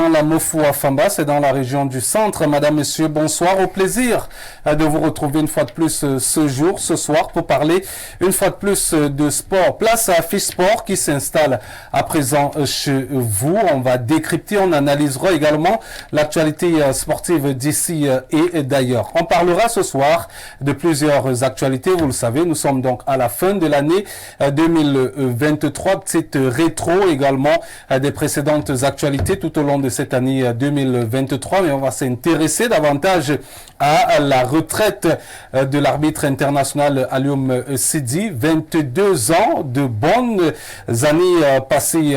dans la Mofou-Afamba, c'est dans la région du centre. Madame, Monsieur, bonsoir. Au plaisir de vous retrouver une fois de plus ce soir, pour parler une fois de plus de sport. Place à Fiche Sport qui s'installe à présent chez vous. On va décrypter, on analysera également l'actualité sportive d'ici et d'ailleurs. On parlera ce soir de plusieurs actualités. Vous le savez, nous sommes donc à la fin de l'année 2023. Petite rétro également des précédentes actualités tout au long de cette année 2023, mais on va s'intéresser davantage à la retraite de l'arbitre international Alioum Sidi. 22 ans de bonnes années passées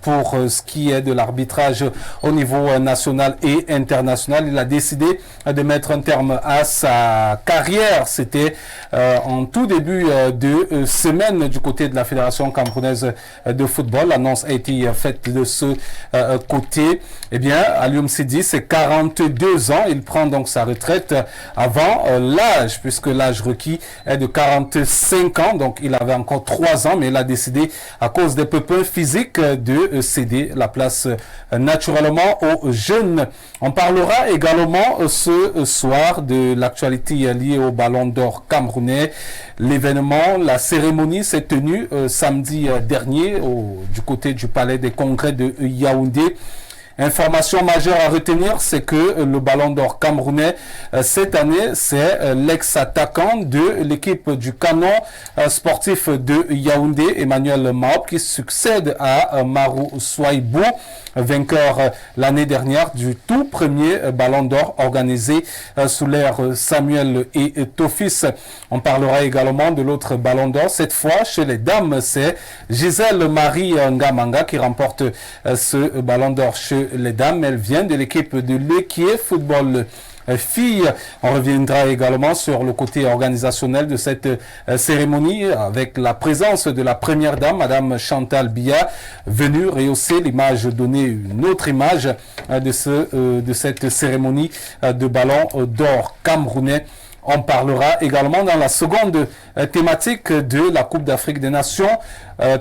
pour ce qui est de l'arbitrage au niveau national et international. Il a décidé de mettre un terme à sa carrière. C'était en tout début de semaine du côté de la Fédération camerounaise de football. L'annonce a été faite de ce côté. Eh bien, Alioum Sidi, c'est 42 ans. Il prend donc sa retraite avant l'âge, puisque l'âge requis est de 45 ans. Donc, il avait encore 3 ans, mais il a décidé, à cause des pépins physiques, de céder la place naturellement aux jeunes. On parlera également ce soir de l'actualité liée au Ballon d'Or camerounais. L'événement, la cérémonie s'est tenue samedi dernier du côté du Palais des Congrès de Yaoundé. Information majeure à retenir, c'est que le Ballon d'Or camerounais cette année, c'est l'ex-attaquant de l'équipe du Canon sportif de Yaoundé, Emmanuel Maop, qui succède à Marou Souaibou, vainqueur l'année dernière du tout premier Ballon d'Or organisé sous l'ère Samuel et Tofis. On parlera également de l'autre Ballon d'Or. Cette fois, chez les dames, c'est Gisèle Marie Ngamanga qui remporte ce Ballon d'Or chez les dames. Elle vient de l'équipe de l'Equier Football filles. On reviendra également sur le côté organisationnel de cette cérémonie avec la présence de la première dame, Madame Chantal Biya, venue rehausser l'image, donner une autre image de cette cérémonie de Ballon d'Or camerounais. On parlera également dans la seconde thématique de la Coupe d'Afrique des Nations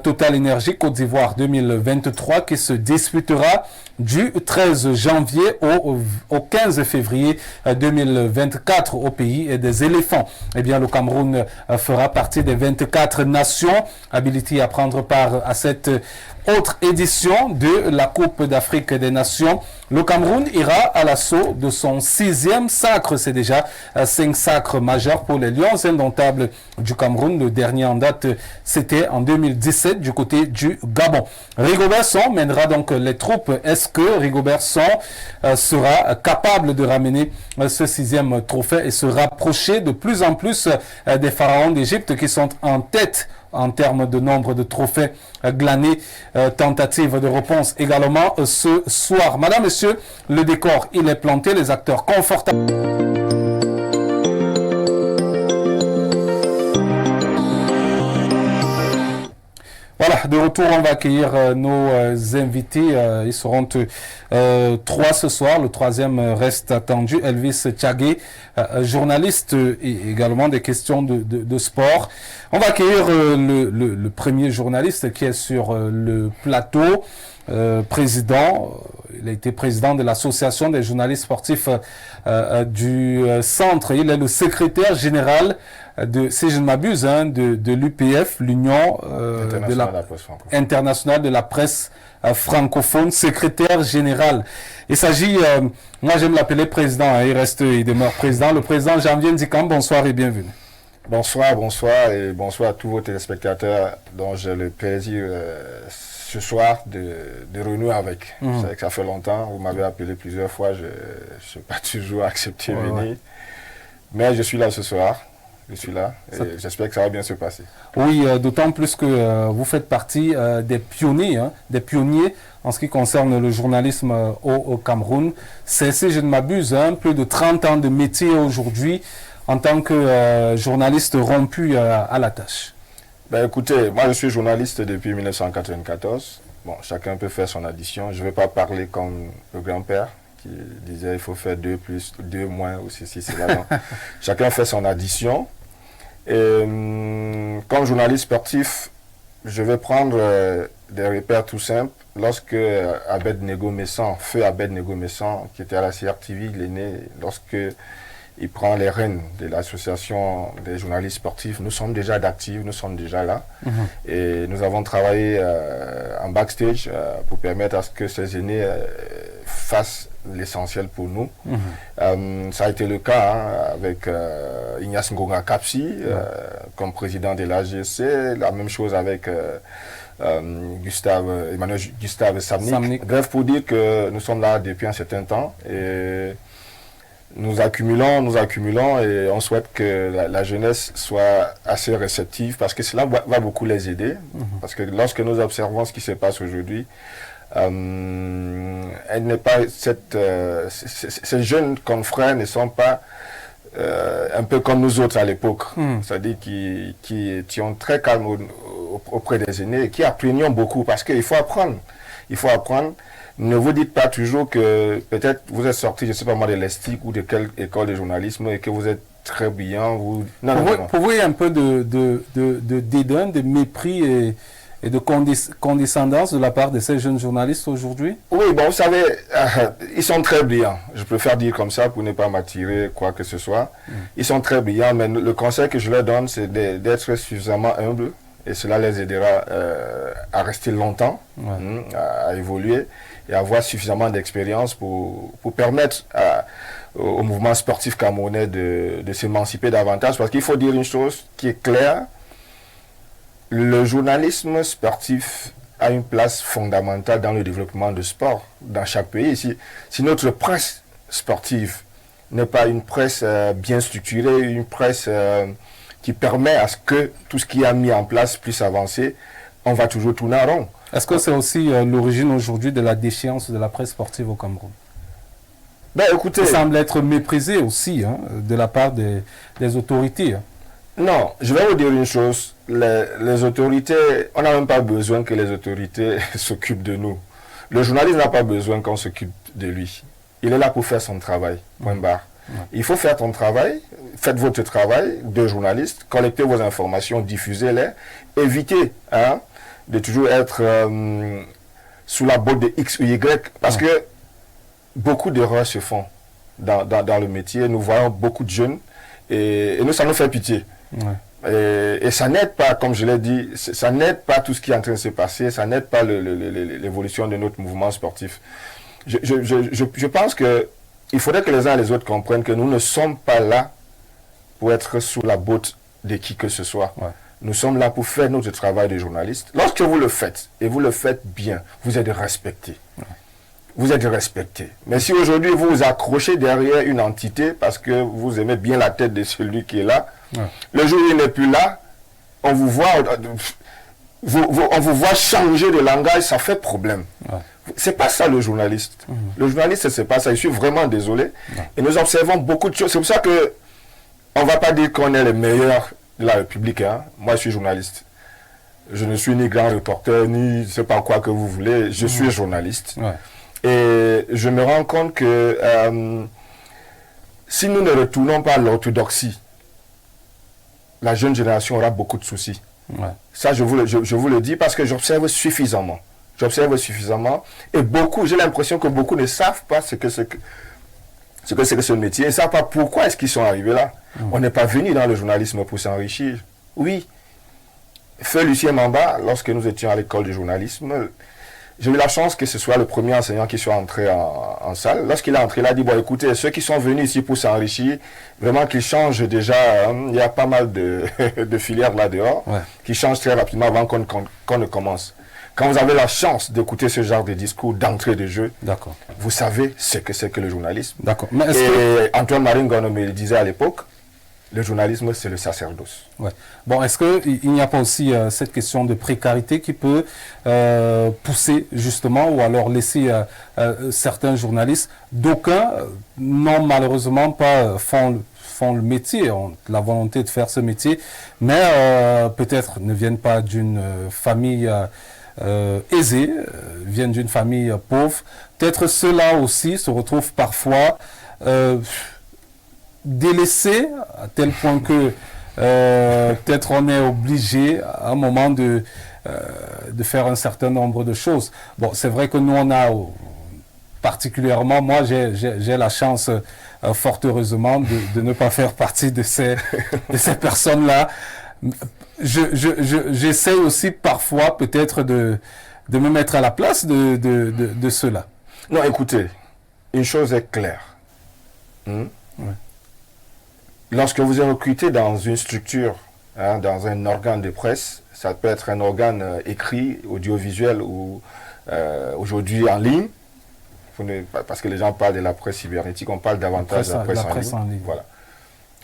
Total Énergie Côte d'Ivoire 2023 qui se disputera du 13 janvier au 15 février 2024 au pays des éléphants. Eh bien, le Cameroun fera partie des 24 nations habilitées à prendre part à cette autre édition de la Coupe d'Afrique des Nations. Le Cameroun ira à l'assaut de son 6e sacre. C'est déjà 5 sacres majeurs pour les Lions indomptables du Cameroun. Le dernier en date, c'était en 2017 du côté du Gabon. Rigobert Song mènera donc les troupes. Est-ce que Rigobert Song sera capable de ramener ce 6e trophée et se rapprocher de plus en plus des pharaons d'Égypte qui sont en tête en termes de nombre de trophées glanés? Tentative de réponse également ce soir. Madame, Monsieur, le décor, il est planté, les acteurs confortables. Voilà, de retour, on va accueillir nos invités. Ils seront 3 ce soir. Le 3e reste attendu. Elvis Tchagé, journaliste et également des questions de sport. On va accueillir le premier journaliste qui est sur le plateau. Président, il a été président de l'association des journalistes sportifs du centre. Il est le secrétaire général si je ne m'abuse, de l'UPF, l'Union internationale de la presse francophone, secrétaire général. Il s'agit, moi j'aime l'appeler président, il demeure président. Le président Janvier Ndikam, bonsoir et bienvenue. Bonsoir et bonsoir à tous vos téléspectateurs dont j'ai le plaisir ce soir de renouer avec. Vous savez que ça fait longtemps, vous m'avez appelé plusieurs fois, je ne suis pas toujours accepté venir. Ouais. Mais je suis là ce soir. Je suis là et j'espère que ça va bien se passer. Oui, d'autant plus que vous faites partie des pionniers en ce qui concerne le journalisme au Cameroun. C'est, si je ne m'abuse, plus de 30 ans de métier aujourd'hui en tant que journaliste rompu à la tâche. Ben écoutez, moi je suis journaliste depuis 1994. Bon, chacun peut faire son addition. Je ne vais pas parler comme le grand-père qui disait il faut faire 2 plus, 2 moins ou ceci, cela. Chacun fait son addition. Et comme journaliste sportif, je vais prendre des repères tout simples. Lorsque Abednego Messan, feu Abednego Messan, qui était à la CRTV, il est né, lorsque il prend les rênes de l'association des journalistes sportifs, nous sommes déjà d'actifs, nous sommes déjà là. Et nous avons travaillé en backstage pour permettre à ce que ces aînés fassent l'essentiel pour nous. Ça a été le cas avec Ignace Ngonga Kapsi comme président de l'AGC, la même chose avec Emmanuel Gustave Samnik. Bref, pour dire que nous sommes là depuis un certain temps et nous accumulons et on souhaite que la jeunesse soit assez réceptive parce que cela va beaucoup les aider. Parce que lorsque nous observons ce qui se passe aujourd'hui, elle n'est pas ces jeunes confrères ne sont pas un peu comme nous autres à l'époque, c'est-à-dire qui étions très calmes auprès des aînés et qui apprenions beaucoup parce qu'il faut apprendre. Il faut apprendre. Ne vous dites pas toujours que peut-être vous êtes sorti, je ne sais pas moi, de l'ESTIC ou de quelle école de journalisme et que vous êtes très brillant. Non. Pour vous, il y a un peu de dédain, de mépris et de condescendance de la part de ces jeunes journalistes aujourd'hui? Oui, bon, vous savez, ils sont très brillants. Je préfère dire comme ça pour ne pas m'attirer quoi que ce soit. Ils sont très brillants, mais le conseil que je leur donne, c'est d'être suffisamment humbles et cela les aidera à rester longtemps, à évoluer et avoir suffisamment d'expérience pour permettre au mouvement sportif camerounais de s'émanciper davantage. Parce qu'il faut dire une chose qui est claire, le journalisme sportif a une place fondamentale dans le développement du sport dans chaque pays. Si notre presse sportive n'est pas une presse bien structurée, une presse qui permet à ce que tout ce qui est mis en place puisse avancer, on va toujours tourner en rond. Est-ce que c'est aussi l'origine aujourd'hui de la déchéance de la presse sportive au Cameroun? Ben, écoutez, ça semble être méprisé aussi de la part des autorités. Non, je vais vous dire une chose. Les autorités, on n'a même pas besoin que les autorités s'occupent de nous. Le journaliste n'a pas besoin qu'on s'occupe de lui. Il est là pour faire son travail, point barre. Il faut faire ton travail, faites votre travail de journaliste, collectez vos informations, diffusez-les, évitez de toujours être sous la botte de X ou Y, parce que beaucoup d'erreurs se font dans le métier. Nous voyons beaucoup de jeunes et nous, ça nous fait pitié. Et ça n'aide pas, comme je l'ai dit, ça n'aide pas tout ce qui est en train de se passer, ça n'aide pas l'évolution de notre mouvement sportif. Je pense qu'il faudrait que les uns et les autres comprennent que nous ne sommes pas là pour être sous la botte de qui que ce soit. Nous sommes là pour faire notre travail de journaliste. Lorsque vous le faites, et vous le faites bien, vous êtes respecté. Vous êtes respecté. Mais si aujourd'hui vous vous accrochez derrière une entité parce que vous aimez bien la tête de celui qui est là, le jour où il n'est plus là, on vous voit, on vous voit changer de langage, ça fait problème. C'est pas ça le journaliste. Le journaliste, c'est pas ça. Je suis vraiment désolé. Et nous observons beaucoup de choses. C'est pour ça que on va pas dire qu'on est les meilleurs de la République. Moi, je suis journaliste. Je ne suis ni grand reporter, ni je sais pas quoi que vous voulez. Je suis journaliste. Et je me rends compte que si nous ne retournons pas à l'orthodoxie, la jeune génération aura beaucoup de soucis. Ça, je vous le dis parce que j'observe suffisamment. Et beaucoup, j'ai l'impression que beaucoup ne savent pas ce que c'est que ce métier. Ils ne savent pas pourquoi est-ce qu'ils sont arrivés là. On n'est pas venu dans le journalisme pour s'enrichir. Oui. Feu Lucien Mamba, lorsque nous étions à l'école de journalisme, j'ai eu la chance que ce soit le premier enseignant qui soit entré en salle. Lorsqu'il est entré, il a dit, bon écoutez, ceux qui sont venus ici pour s'enrichir, vraiment qu'ils changent déjà, il y a pas mal de filières là dehors, qui changent très rapidement avant qu'on ne commence. Quand vous avez la chance d'écouter ce genre de discours d'entrée de jeu, vous savez ce que c'est que le journalisme. Et Antoine Maringon me le disait à l'époque, le journalisme, c'est le sacerdoce. Bon, est-ce qu'il n'y a pas aussi cette question de précarité qui peut pousser justement, ou alors laisser certains journalistes, d'aucuns n'ont malheureusement pas font le métier, ont la volonté de faire ce métier, mais peut-être ne viennent pas d'une famille aisés, viennent d'une famille pauvre. Peut-être ceux-là aussi se retrouvent parfois délaissés à tel point que peut-être on est obligé à un moment de de faire un certain nombre de choses. Bon, c'est vrai que nous, on a, particulièrement, moi, j'ai la chance, fort heureusement, de ne pas faire partie de ces personnes-là. J'essaie aussi parfois, peut-être, de me mettre à la place de ceux-là. Non, écoutez, une chose est claire. Ouais. Lorsque vous êtes recruté dans une structure, dans un organe de presse, ça peut être un organe écrit, audiovisuel ou aujourd'hui en ligne, parce que les gens parlent de la presse cybernétique, on parle davantage de la presse en ligne. Voilà.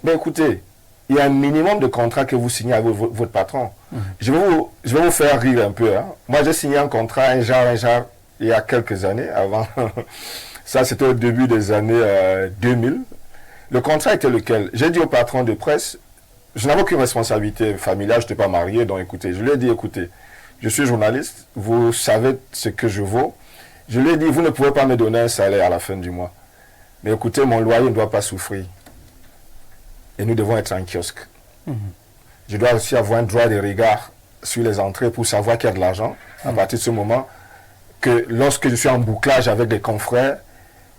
Mais écoutez, il y a un minimum de contrat que vous signez avec votre patron. Je vais vous faire rire un peu. Moi, j'ai signé un contrat, un genre, il y a quelques années, avant. Ça, c'était au début des années 2000. Le contrat était lequel? J'ai dit au patron de presse, je n'avais aucune responsabilité familiale, je n'étais pas marié, donc écoutez, je lui ai dit, écoutez, je suis journaliste, vous savez ce que je vaux. Je lui ai dit, vous ne pouvez pas me donner un salaire à la fin du mois. Mais écoutez, mon loyer ne doit pas souffrir. Et nous devons être un kiosque. Je dois aussi avoir un droit de regard sur les entrées pour savoir qu'il y a de l'argent. À partir de ce moment, que lorsque je suis en bouclage avec des confrères,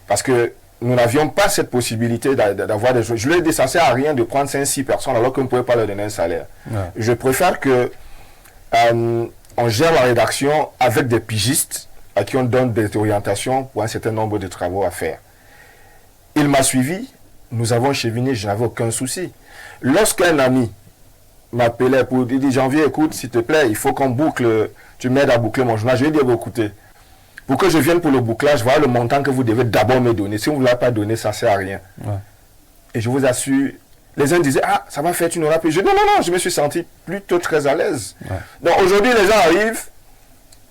parce que nous n'avions pas cette possibilité d'avoir des joueurs. Je lui ai dit, ça ne sert à rien de prendre 5-6 personnes alors qu'on ne pouvait pas leur donner un salaire. Je préfère que on gère la rédaction avec des pigistes à qui on donne des orientations pour un certain nombre de travaux à faire. Il m'a suivi, nous avons cheminé, je n'avais aucun souci. Lorsqu'un ami m'appelait pour dire, Janvier, écoute, s'il te plaît, il faut qu'on boucle, tu m'aides à boucler mon journal. Je lui ai dit, écoutez, pour que je vienne pour le bouclage, voilà le montant que vous devez d'abord me donner. Si vous ne l'avez pas donné, ça ne sert à rien. Et je vous assure, les uns disaient, ah, ça va faire, tu n'auras plus. Je dis, non, je me suis senti plutôt très à l'aise. Donc aujourd'hui, les gens arrivent,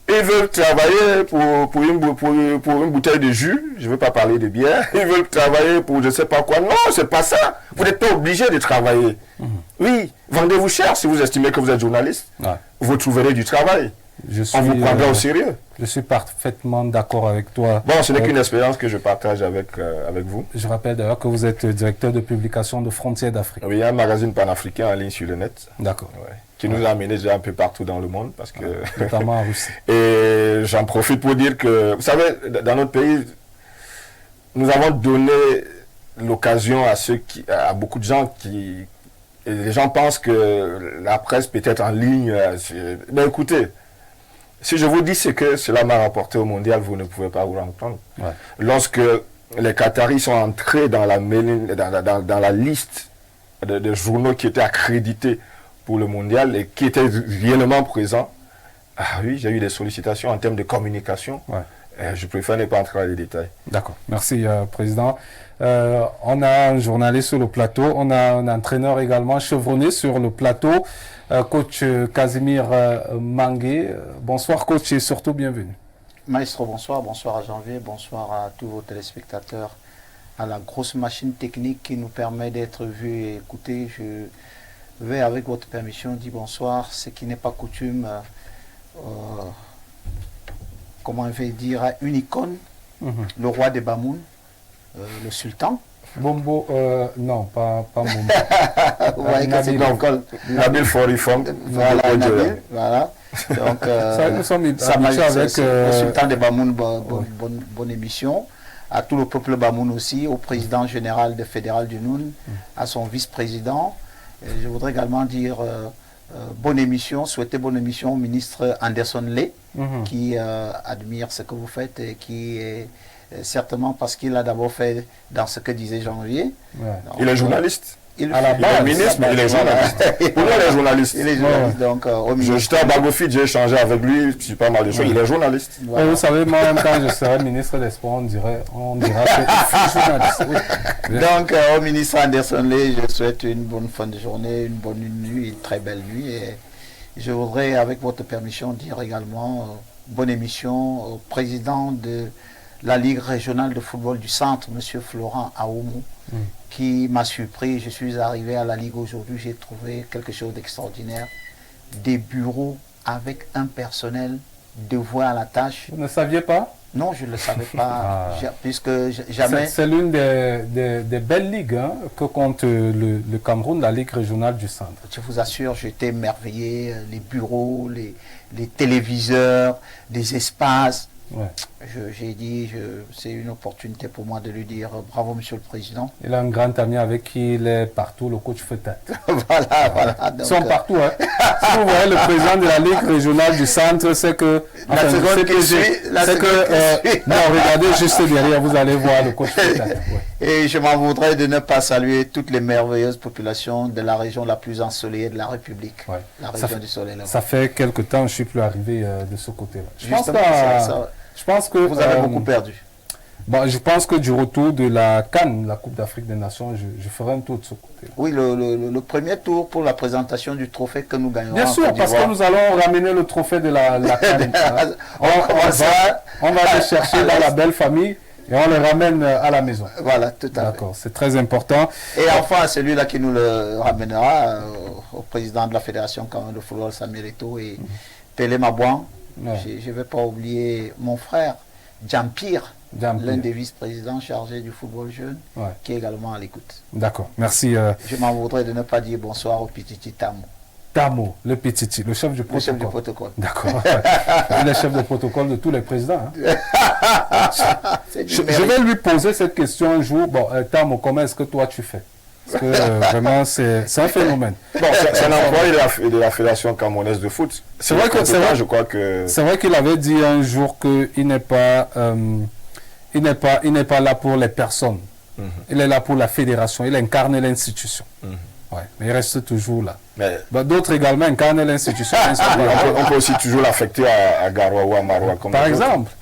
ils veulent travailler pour une bouteille de jus, je ne veux pas parler de bière, ils veulent travailler pour je ne sais pas quoi. Non, ce n'est pas ça. Vous n'êtes pas obligé de travailler. Oui, vendez-vous cher si vous estimez que vous êtes journaliste. Vous trouverez du travail. On vous prendra au sérieux. Je suis parfaitement d'accord avec toi. Bon, ce n'est qu'une expérience que je partage avec vous. Je rappelle d'ailleurs que vous êtes directeur de publication de Frontières d'Afrique. Oui, il y a un magazine panafricain en ligne sur le net. D'accord. Qui nous a amenés déjà un peu partout dans le monde. Parce que notamment en Russie. Et j'en profite pour dire que, vous savez, dans notre pays, nous avons donné l'occasion à beaucoup de gens qui... Et les gens pensent que la presse peut être en ligne. Mais écoutez, si je vous dis ce que cela m'a rapporté au mondial, vous ne pouvez pas vous entendre. Lorsque les Qataris sont entrés dans la liste de journaux qui étaient accrédités pour le mondial et qui étaient réellement présents, ah oui, j'ai eu des sollicitations en termes de communication. Je préfère ne pas entrer dans les détails. D'accord. Merci, Président. On a un journaliste sur le plateau. On a un entraîneur également chevronné sur le plateau. Coach Casimir Mangué. Bonsoir, coach, et surtout bienvenue. Maestro, bonsoir. Bonsoir à Janvier. Bonsoir à tous vos téléspectateurs. À la grosse machine technique qui nous permet d'être vus et écoutés. Je vais, avec votre permission, dire bonsoir. Ce qui n'est pas coutume. Comment on va dire, une icône, le roi des Bamoun, le sultan. Bombo, non, pas Bombo. Vous voyez que c'est une école. Nabil Forifong. Voilà, Nabil, voilà. Donc, nous sommes habitués avec le sultan des Bamoun, bonne émission. À tout le peuple Bamoun aussi, au président général de Fédéral du Noun, à son vice-président. Je voudrais également dire... bonne émission, souhaiter bonne émission au ministre Anderson Lé, qui admire ce que vous faites et qui est certainement parce qu'il a d'abord fait dans ce que disait Janvier. Donc, il est journaliste. Il est ministre, mais il est journaliste. Pour moi, il est journaliste. Il est journaliste, donc j'étais à Bagofit, j'ai échangé avec lui, je suis pas mal de choses. Il est journaliste. Voilà. Vous savez, moi, même quand je serai ministre des Sports, on dira que je suis journaliste. Donc, au ministre Anderson Lé, je souhaite une bonne fin de journée, une bonne nuit, une très belle nuit. Et je voudrais, avec votre permission, dire également bonne émission au président de la Ligue régionale de football du centre, M. Florent Aoumou, qui m'a surpris. Je suis arrivé à la Ligue aujourd'hui, j'ai trouvé quelque chose d'extraordinaire. Des bureaux avec un personnel dévoué à la tâche. Vous ne saviez pas? Non, je ne le savais pas, puisque jamais... C'est l'une des belles ligues que compte le Cameroun, la Ligue régionale du centre. Je vous assure, j'étais émerveillé, les bureaux, les téléviseurs, les espaces. Ouais. J'ai dit, c'est une opportunité pour moi de lui dire bravo, Monsieur le Président. Il a un grand ami avec qui il est partout, le coach Fetat. Voilà. Donc, ils sont partout. Hein. Si vous voyez le président de la Ligue régionale du centre, c'est que... La seconde que je non, regardez juste derrière, vous allez voir le coach Fetat. Ouais. Et je m'en voudrais de ne pas saluer toutes les merveilleuses populations de la région la plus ensoleillée de la République. Ouais. La région du soleil. Ça fait quelque temps que je ne suis plus arrivé de ce côté-là. Je pense que vous avez beaucoup perdu. Bon, je pense que du retour de la CAN, la Coupe d'Afrique des Nations, je ferai un tour de ce côté-là. Oui, le premier tour pour la présentation du trophée que nous gagnons. Bien sûr, parce que nous allons ramener le trophée de la CAN. On va le chercher dans la belle famille et on le ramène à la maison. Voilà, tout à fait. D'accord, c'est très important. Et enfin, celui-là qui nous le ramènera au président de la Fédération camerounaise de football, Samuel Eto'o, et Pelé Mabouan. Ouais. Je ne vais pas oublier mon frère, Jean-Pierre, l'un des vice-présidents chargés du football jeune, qui est également à l'écoute. D'accord, merci. Je m'en voudrais de ne pas dire bonsoir au petit Tamo. Tamo, le petit, le chef du protocole. Le chef du protocole. D'accord. Il est le chef de protocole de tous les présidents. Hein. Je vais lui poser cette question un jour. Bon, Tamo, comment est-ce que toi tu fais? Parce que vraiment, c'est un phénomène. Bon, c'est un employé de la Fédération camerounaise de foot. C'est vrai qu'il avait dit un jour qu'il n'est pas, il n'est pas là pour les personnes. Il est là pour la fédération. Il incarne l'institution. Ouais, mais il reste toujours là. D'autres également incarnent l'institution. On peut aussi toujours l'affecter à Garoua ou à Maroua. Par exemple.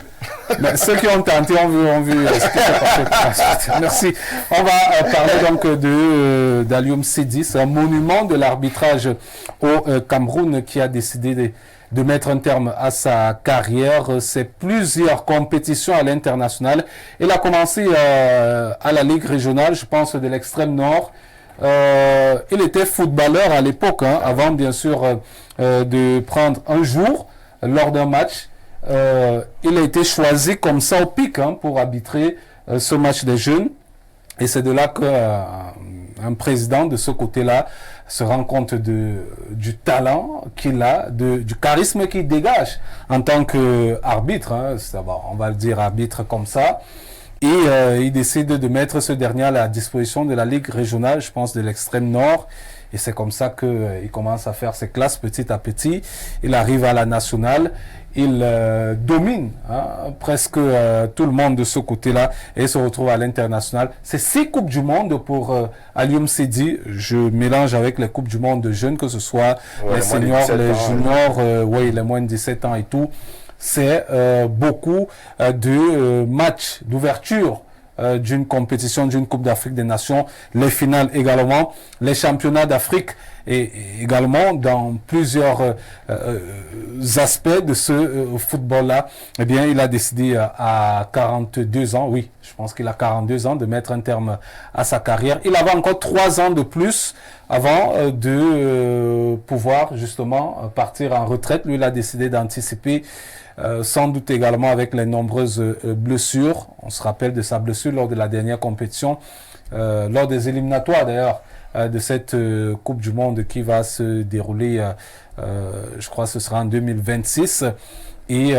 Mais ceux qui ont tenté ont vu ce qui s'est passé. Merci. On va parler donc d'Alioum Sidi. C'est un monument de l'arbitrage au Cameroun qui a décidé de mettre un terme à sa carrière. C'est plusieurs compétitions à l'international. Il a commencé à la Ligue régionale, je pense, de l'extrême nord. Il était footballeur à l'époque, hein, avant bien sûr de prendre un jour lors d'un match. Il a été choisi comme ça au pic pour arbitrer ce match des jeunes. Et c'est de là qu'un président de ce côté-là se rend compte du talent qu'il a, du charisme qu'il dégage en tant qu'arbitre. On va le dire arbitre comme ça. Et il décide de mettre ce dernier à la disposition de la Ligue régionale, je pense, de l'extrême nord. Et c'est comme ça qu'il commence à faire ses classes petit à petit. Il arrive à la nationale. Il domine presque tout le monde de ce côté-là et se retrouve à l'international. C'est 6 Coupes du Monde pour Alioum Sidi. Je mélange avec les Coupes du Monde de jeunes, que ce soit les seniors, les juniors, les moins de 17 ans et tout. C'est beaucoup de matchs d'ouverture d'une compétition, d'une Coupe d'Afrique des Nations, les finales également, les championnats d'Afrique et également dans plusieurs aspects de ce football-là. Eh bien, il a décidé à 42 ans, oui, je pense qu'il a 42 ans, de mettre un terme à sa carrière. Il avait encore 3 ans de plus avant de pouvoir justement partir en retraite. Lui, il a décidé d'anticiper. Sans doute également avec les nombreuses blessures. On se rappelle de sa blessure lors de la dernière compétition, lors des éliminatoires d'ailleurs de cette Coupe du Monde qui va se dérouler, je crois que ce sera en 2026. Et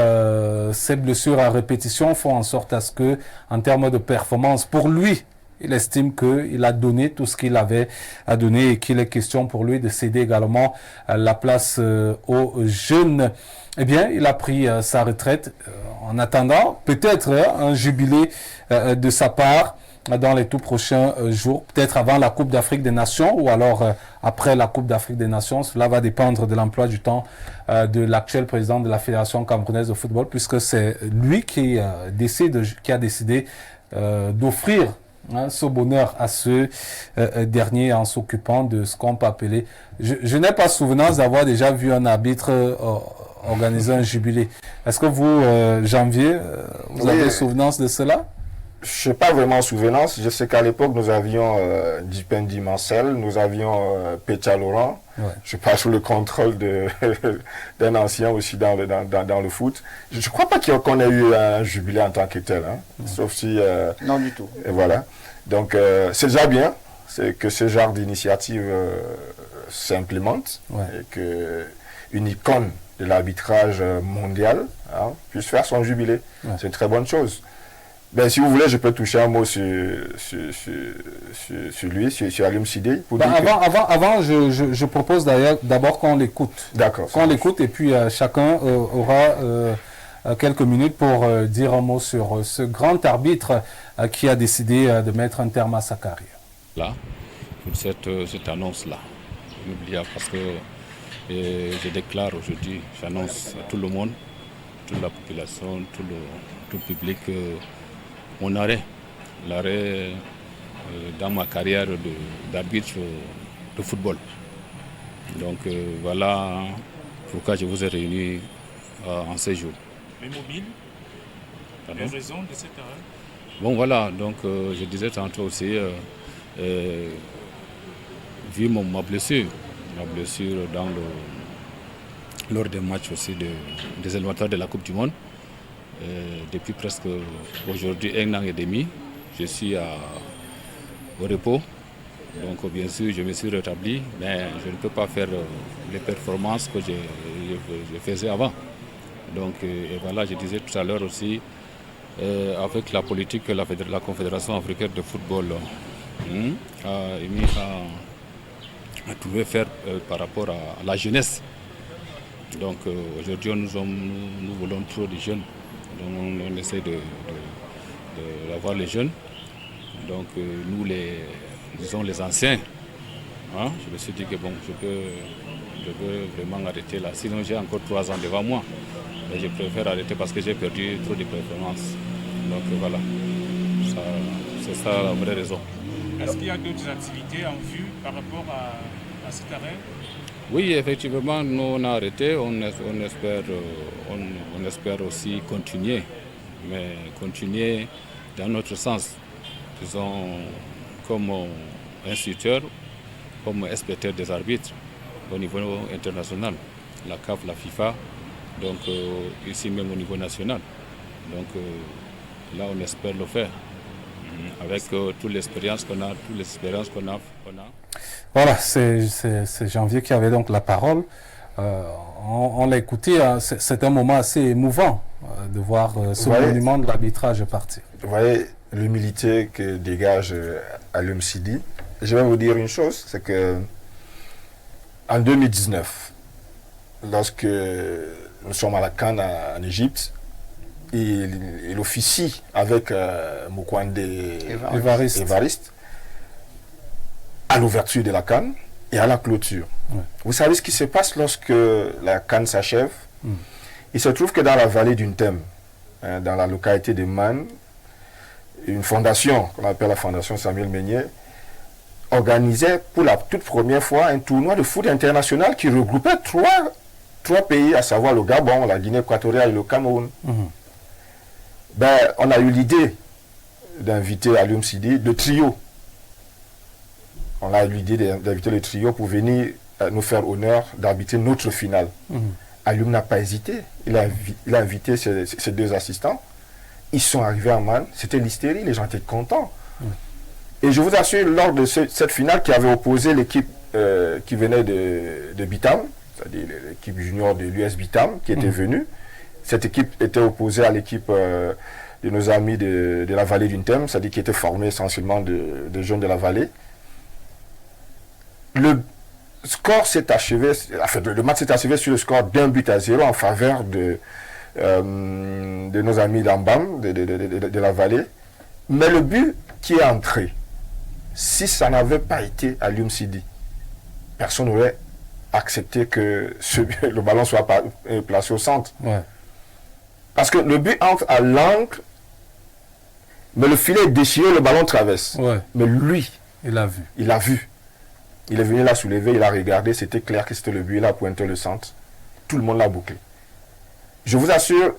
ces blessures à répétition font en sorte à ce que, en termes de performance, pour lui, il estime qu'il a donné tout ce qu'il avait à donner et qu'il est question pour lui de céder également la place aux jeunes. Eh bien, il a pris sa retraite en attendant peut-être un jubilé de sa part dans les tout prochains jours, peut-être avant la Coupe d'Afrique des Nations ou alors après la Coupe d'Afrique des Nations. Cela va dépendre de l'emploi du temps de l'actuel président de la Fédération camerounaise de football, puisque c'est lui qui a décidé d'offrir ce bonheur à ce dernier en s'occupant de ce qu'on peut appeler... Je n'ai pas souvenance d'avoir déjà vu un arbitre organiser un jubilé. Est-ce que vous, Janvier, vous avez souvenance de cela? Je n'ai pas vraiment souvenance. Je sais qu'à l'époque, nous avions Dipendi Marcel, nous avions Pétia Laurent. Ouais. Je passe sous le contrôle d'un ancien aussi dans le foot. Je ne crois pas qu'on ait eu un jubilé en tant que tel, hein, sauf si... non du tout. Et voilà. Donc, c'est déjà bien que ce genre d'initiative s'implémente et qu'une icône de l'arbitrage mondial puisse faire son jubilé. Ouais. C'est une très bonne chose. Ben, si vous voulez, je peux toucher un mot sur lui, sur Alioune Sidey. Avant, je propose d'abord qu'on l'écoute. D'accord. Qu'on l'écoute et puis chacun aura quelques minutes pour dire un mot sur ce grand arbitre qui a décidé de mettre un terme à sa carrière. Là, pour cette annonce-là, inoubliable parce que je déclare aujourd'hui, j'annonce à tout le monde, toute la population, tout le public, mon arrêt, l'arrêt dans ma carrière d'arbitre de football. Donc voilà pourquoi je vous ai réunis en ces jours. Mais mobile, les raisons de cet arrêt? Bon voilà, donc je disais tantôt aussi, vu ma blessure lors des matchs aussi des éliminatoires de la Coupe du Monde, depuis presque aujourd'hui 1 an et demi, je suis au repos. Donc bien sûr, je me suis rétabli, mais je ne peux pas faire les performances que je faisais avant. Donc et voilà, je disais tout à l'heure aussi, avec la politique que la Confédération africaine de football a trouvé faire par rapport à la jeunesse. Donc aujourd'hui, nous voulons trop de jeunes. Donc on essaie d'avoir les jeunes. Donc nous, les anciens, je me suis dit que bon, je peux vraiment arrêter là. Sinon j'ai encore 3 ans devant moi. Mais je préfère arrêter parce que j'ai perdu trop de performances. Donc voilà, c'est ça la vraie raison. Est-ce qu'il y a d'autres activités en vue par rapport à cet arrêt? Oui, effectivement, nous on a arrêté, on espère aussi continuer, mais continuer dans notre sens, disons comme instructeur, comme inspecteur des arbitres au niveau international, la CAF, la FIFA, donc ici même au niveau national. Donc là on espère le faire. Avec toute l'expérience qu'on a, Voilà, c'est Janvier qui avait donc la parole. On l'a écouté, c'est un moment assez émouvant de voir ce monument de l'arbitrage partir. Vous voyez l'humilité que dégage Alioune Sidey. Je vais vous dire une chose, c'est que en 2019, lorsque nous sommes à la CAN en Égypte, il officie avec Mokwande Évariste à l'ouverture de la CAN et à la clôture. Ouais. Vous savez ce qui se passe lorsque la CAN s'achève? Il se trouve que dans la vallée d'une Thème, dans la localité de Man, une fondation qu'on appelle la Fondation Samuel Meignet organisait pour la toute première fois un tournoi de foot international qui regroupait trois pays, à savoir le Gabon, la Guinée équatoriale et le Cameroun. Ben, on a eu l'idée d'inviter Alioune Sidey, le trio. On a eu l'idée d'inviter le trio pour venir nous faire honneur d'arbitrer notre finale. Alioune n'a pas hésité. Il a invité ses 2 assistants. Ils sont arrivés à Man. C'était l'hystérie. Les gens étaient contents. Et je vous assure, lors de cette finale qui avait opposé l'équipe qui venait de Bitam, c'est-à-dire l'équipe junior de l'US Bitam qui était venue, cette équipe était opposée à l'équipe de nos amis de la vallée d'une Thème, c'est-à-dire qui était formée essentiellement de jeunes de la vallée. Le score s'est achevé, le match s'est achevé sur le score d'1-0 en faveur de nos amis d'Ambam, de la vallée. Mais le but qui est entré, si ça n'avait pas été Alioune Sidey, personne n'aurait accepté que le ballon soit placé au centre. Ouais. Parce que le but entre à l'angle, mais le filet est déchiré, le ballon traverse. Ouais. Mais lui, il l'a vu. Il l'a vu. Il est venu la soulever, il a regardé, c'était clair que c'était le but, il a pointé le centre. Tout le monde l'a bouclé. Je vous assure,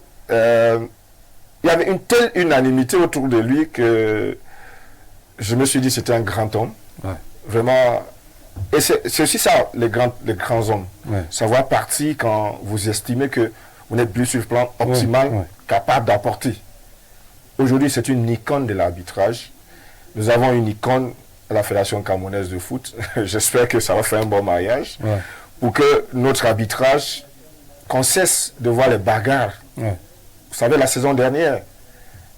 il y avait une telle unanimité autour de lui que je me suis dit c'était un grand homme. Ouais. Vraiment. Et c'est aussi ça, les grands hommes. Ouais. Savoir partir quand vous estimez que vous n'êtes plus sur le plan optimal, Ouais. capable d'apporter. Aujourd'hui, c'est une icône de l'arbitrage. Nous avons une icône à la Fédération camerounaise de foot. J'espère que ça va faire un bon mariage. Ouais. Pour que notre arbitrage, qu'on cesse de voir les bagarres. Ouais. Vous savez, la saison dernière,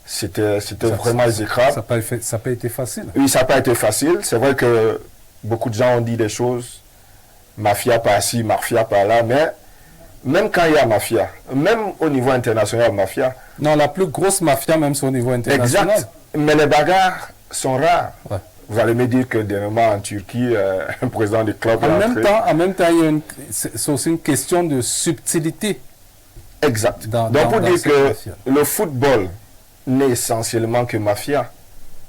c'était vraiment exécrable. Ça n'a pas été facile. Oui, ça n'a pas été facile. C'est vrai que beaucoup de gens ont dit des choses, mafia par-ci, mafia par-là, mais même quand il y a mafia, même au niveau international, mafia. Non, la plus grosse mafia, même sur au niveau international. Exact. Mais les bagarres sont rares. Ouais. Vous allez me dire que dernièrement en Turquie, un président du club En même temps, c'est aussi une question de subtilité. Exact. Donc pour dire que mafia. Le football n'est essentiellement que mafia.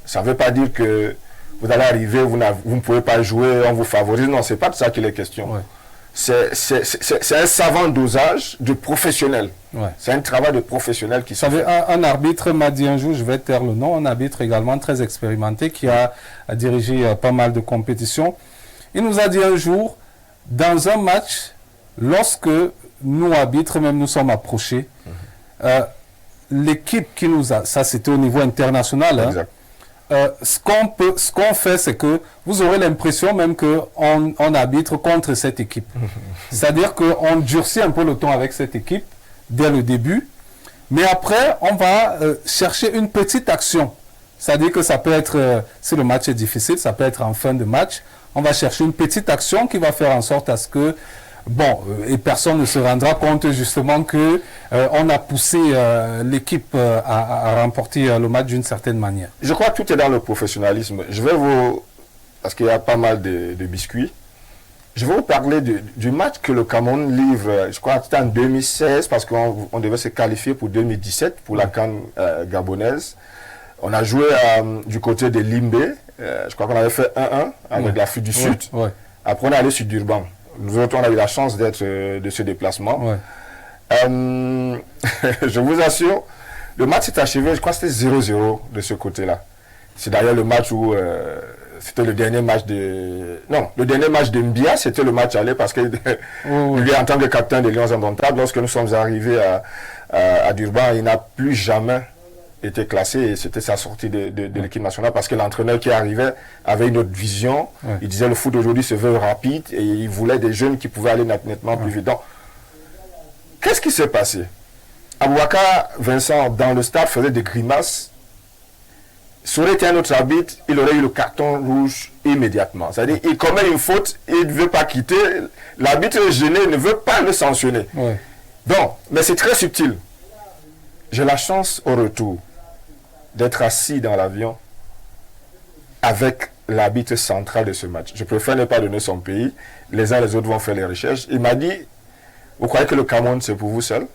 Ça ne veut pas dire que vous allez arriver, vous ne pouvez pas jouer, on vous favorise. Non, ce n'est pas de ça qu'il est question. Ouais. C'est un savant dosage de professionnel. Ouais. C'est un travail de professionnel qui se fait. Un arbitre m'a dit un jour, je vais taire le nom, un arbitre également très expérimenté qui a dirigé pas mal de compétitions. Il nous a dit un jour, dans un match, lorsque nous arbitres, même nous sommes approchés, l'équipe qui nous a, ça c'était au niveau international, exact. Ce qu'on fait, c'est que vous aurez l'impression même qu'on arbitre contre cette équipe. C'est-à-dire qu'on durcit un peu le ton avec cette équipe dès le début, mais après, on va chercher une petite action. C'est-à-dire que ça peut être, si le match est difficile, ça peut être en fin de match, on va chercher une petite action qui va faire en sorte à ce que bon, et personne ne se rendra compte justement que on a poussé l'équipe à remporter le match d'une certaine manière. Je crois que tout est dans le professionnalisme. Je vais vous, parce qu'il y a pas mal de biscuits, je vais vous parler du match que le Cameroun livre, je crois que c'était en 2016, parce qu'on devait se qualifier pour 2017, pour la CAN gabonaise. On a joué du côté de Limbé, je crois qu'on avait fait 1-1 avec l'Afrique du Sud. Ouais. Après, on est allé sur Durban. Nous autres, on a eu la chance d'être de ce déplacement. Ouais. Je vous assure, le match s'est achevé, je crois que c'était 0-0 de ce côté-là. C'est d'ailleurs le match où c'était le dernier match de... Non, le dernier match de Mbia, c'était le match aller parce que lui, en tant que capitaine des Lions Indomptables, lorsque nous sommes arrivés à Durban, il n'a plus jamais été classé et c'était sa sortie de l'équipe nationale parce que l'entraîneur qui arrivait avait une autre vision. Ouais. Il disait le foot aujourd'hui se veut rapide et il voulait des jeunes qui pouvaient aller nettement plus vite. Donc, qu'est-ce qui s'est passé? Aboubakar Vincent, dans le stade, faisait des grimaces. Ça aurait été un autre arbitre, il aurait eu le carton rouge immédiatement. C'est-à-dire il commet une faute, il ne veut pas quitter. L'arbitre gêné ne veut pas le sanctionner. Ouais. Donc, mais c'est très subtil. J'ai la chance au retour d'être assis dans l'avion avec l'arbitre central de ce match. Je préfère ne pas donner son pays. Les uns et les autres vont faire les recherches. Il m'a dit, vous croyez que le Cameroun c'est pour vous seul?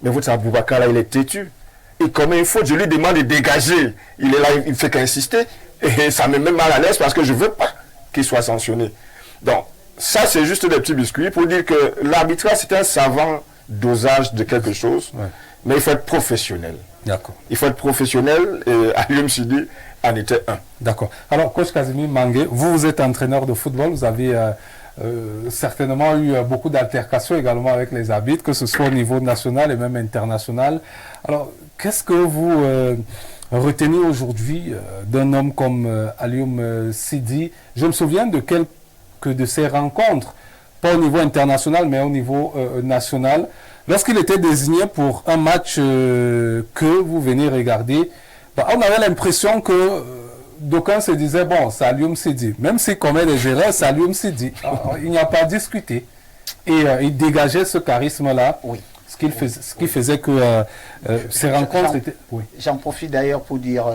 Mais votre Aboubakar là, il est têtu. Il commet une faute, je lui demande de dégager. Il est là, il ne fait qu'insister. Et ça me met mal à l'aise parce que je ne veux pas qu'il soit sanctionné. Donc, ça c'est juste des petits biscuits pour dire que l'arbitrage c'est un savant dosage de quelque chose. Ouais. Mais il faut être professionnel. D'accord. Il faut être professionnel et Alioum Sidi en était un. D'accord. Alors, coach Casimir Mangué, vous êtes entraîneur de football, vous avez certainement eu beaucoup d'altercations également avec les arbitres, que ce soit au niveau national et même international. Alors, qu'est-ce que vous retenez aujourd'hui d'un homme comme Alioum Sidi? Je me souviens de quelques de ces rencontres, pas au niveau international, mais au niveau national. Lorsqu'il était désigné pour un match que vous venez regarder, bah, on avait l'impression que d'aucuns se disaient, bon, c'est Alioum Sidi. Même s'il commet des erreurs, c'est Alioum Sidi. Il n'y a pas à discuter. Et il dégageait ce charisme-là, oui. Ce qui faisait que ces rencontres étaient... Oui. J'en profite d'ailleurs pour dire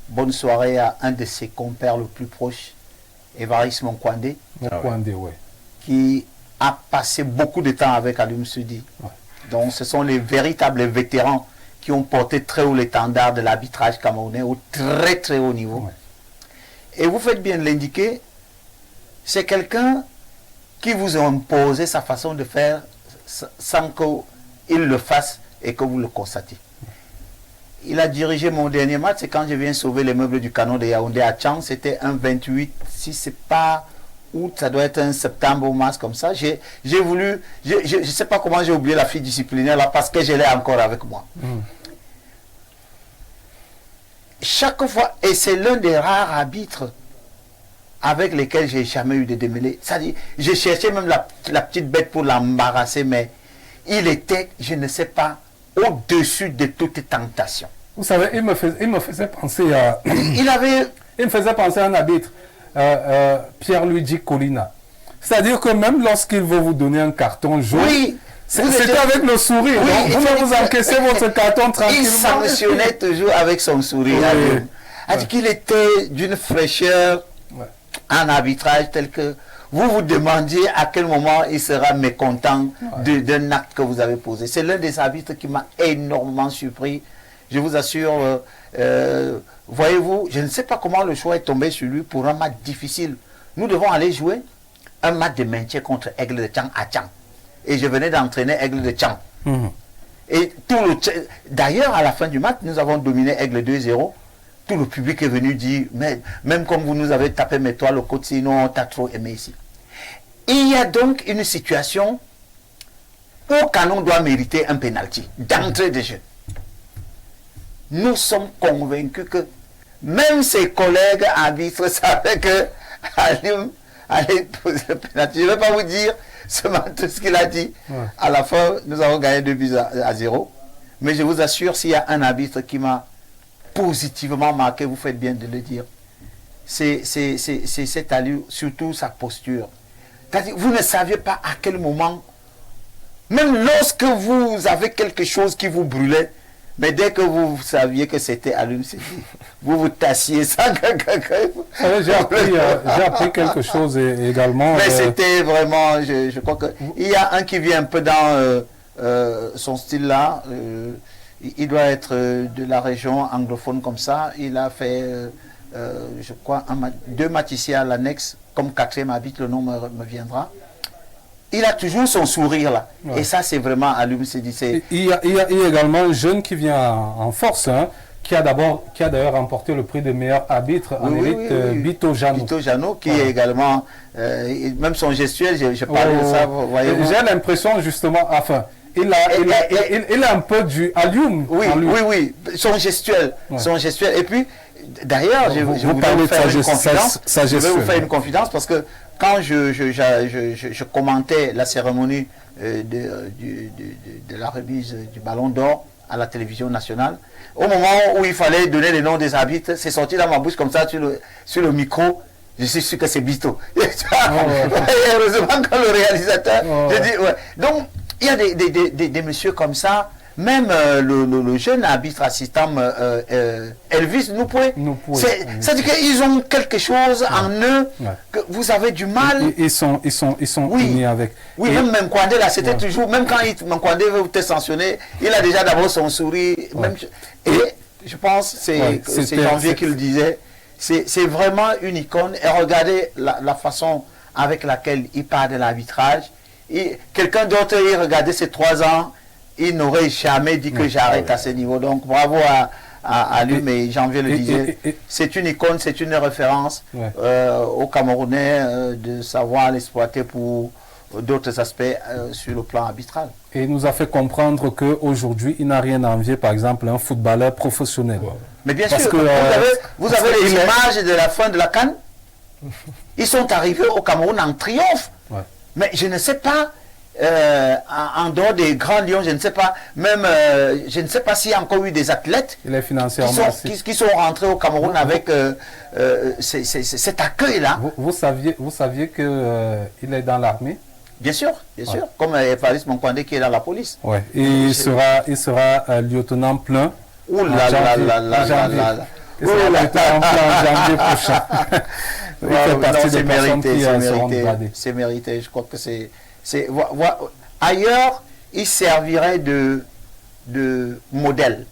bonne soirée à un de ses compères le plus proche, Évariste Monkwandé. Monkwandé, oui. Qui a passé beaucoup de temps avec Alioum Sidi. Ouais. Donc ce sont les véritables vétérans qui ont porté très haut l'étendard de l'arbitrage camerounais au très très haut niveau. Ouais. Et vous faites bien de l'indiquer, c'est quelqu'un qui vous a imposé sa façon de faire sans qu'il le fasse et que vous le constatez. il a dirigé mon dernier match, c'est quand je viens sauver les meubles du canon de Yaoundé à Tchang. C'était un 28, si c'est pas août, ça doit être un septembre ou mars comme ça. J'ai voulu, je sais pas comment j'ai oublié la fille disciplinaire là, parce que je l'ai encore avec moi. Chaque fois, et c'est l'un des rares arbitres avec lesquels j'ai jamais eu de démêlés. C'est-à-dire, j'ai cherché même la petite bête pour l'embarrasser, mais il était, je ne sais pas, au-dessus de toute tentation. Vous savez, il me faisait penser à... Il me faisait penser à un arbitre, Pierre-Luigi Collina. C'est-à-dire que même lorsqu'il veut vous donner un carton jaune, oui, c'était avec le sourire. Oui, vous encaissez votre carton tranquillement. Il sanctionnait toujours avec son sourire. Oui. Oui. Qu'il était d'une fraîcheur en arbitrage tel que vous vous demandiez à quel moment il sera mécontent d'un acte que vous avez posé. C'est l'un des arbitres qui m'a énormément surpris. Je vous assure, voyez-vous, je ne sais pas comment le choix est tombé sur lui pour un match difficile. Nous devons aller jouer un match de maintien contre Aigle de Tchang à Tchang. Et je venais d'entraîner Aigle de Tchang. Et d'ailleurs, à la fin du match, nous avons dominé Aigle 2-0. Tout le public est venu dire, mais même comme vous nous avez tapé mes toiles au côté, sinon on t'a trop aimé ici. Il y a donc une situation où Canon doit mériter un pénalty d'entrée de jeu. Nous sommes convaincus que même ses collègues arbitres savaient que Alioum allait poser le pénalty. Je ne vais pas vous dire tout ce qu'il a dit. À la fin, nous avons gagné 2-0. Mais je vous assure, s'il y a un arbitre qui m'a positivement marqué, vous faites bien de le dire, c'est cet Alioum, surtout sa posture. Vous ne saviez pas à quel moment, même lorsque vous avez quelque chose qui vous brûlait, mais dès que vous saviez que c'était Alioum, vous vous tassiez sans j'ai appris quelque chose également. Mais c'était vraiment, je crois que il y a un qui vient un peu dans son style là. Il doit être de la région anglophone comme ça. Il a fait, je crois, 2 matchs ici à l'annexe, comme 4e arbitre, le nom me viendra. Il a toujours son sourire là. Et ça, c'est vraiment Alioum. Il y a également un jeune qui vient en force, hein, qui a d'ailleurs remporté le prix de meilleur arbitre en élite, Bito Jano. Bito Jano, qui est également, même son gestuel, je parlais de ça, voyez-vous. J'ai l'impression justement, enfin, il a un peu du Alioum en lui. Oui, son gestuel. Et puis, d'ailleurs, je vais vous faire une confidence. Je vais vous faire une confidence parce que quand je commentais la cérémonie de la remise du Ballon d'Or à la télévision nationale, au moment où il fallait donner les noms des arbitres, c'est sorti dans ma bouche comme ça sur le micro. Je suis sûr que c'est Bito. Heureusement que le réalisateur, je dis, Donc, il y a des messieurs comme ça, même le jeune arbitre assistant Elvis Noupoué. C'est-à-dire qu'ils ont quelque chose en eux que vous avez du mal. Ils sont unis avec. Oui, même Mkwande là, c'était toujours, même quand Mkwande veut te sanctionner, il a déjà d'abord son sourire. Et je pense, c'est Janvier qui le disait, c'est vraiment une icône. Et regardez la façon avec laquelle il parle de l'arbitrage. Quelqu'un d'autre, il regardait ces 3 ans, il n'aurait jamais dit que j'arrête à ce niveau. Donc bravo à lui, mais Janvier le disait, c'est une icône, c'est une référence aux Camerounais de savoir l'exploiter pour d'autres aspects sur le plan arbitral. Et il nous a fait comprendre qu'aujourd'hui, il n'a rien à envier, par exemple, à un footballeur professionnel. Mais bien sûr, vous avez les images de la fin de la CAN. Ils sont arrivés au Cameroun en triomphe. Mais je ne sais pas, en dehors des grands lions, je ne sais pas, même, je ne sais pas s'il y a encore eu des athlètes qui sont rentrés au Cameroun avec cet accueil-là. Vous saviez qu'il est dans l'armée? Bien sûr, comme Faris Mkwande qui est dans la police. Et il sera lieutenant plein. Ouh là là là là là là. Il sera lieutenant plein en janvier prochain. C'est mérité, je crois que c'est ailleurs, il servirait de modèle.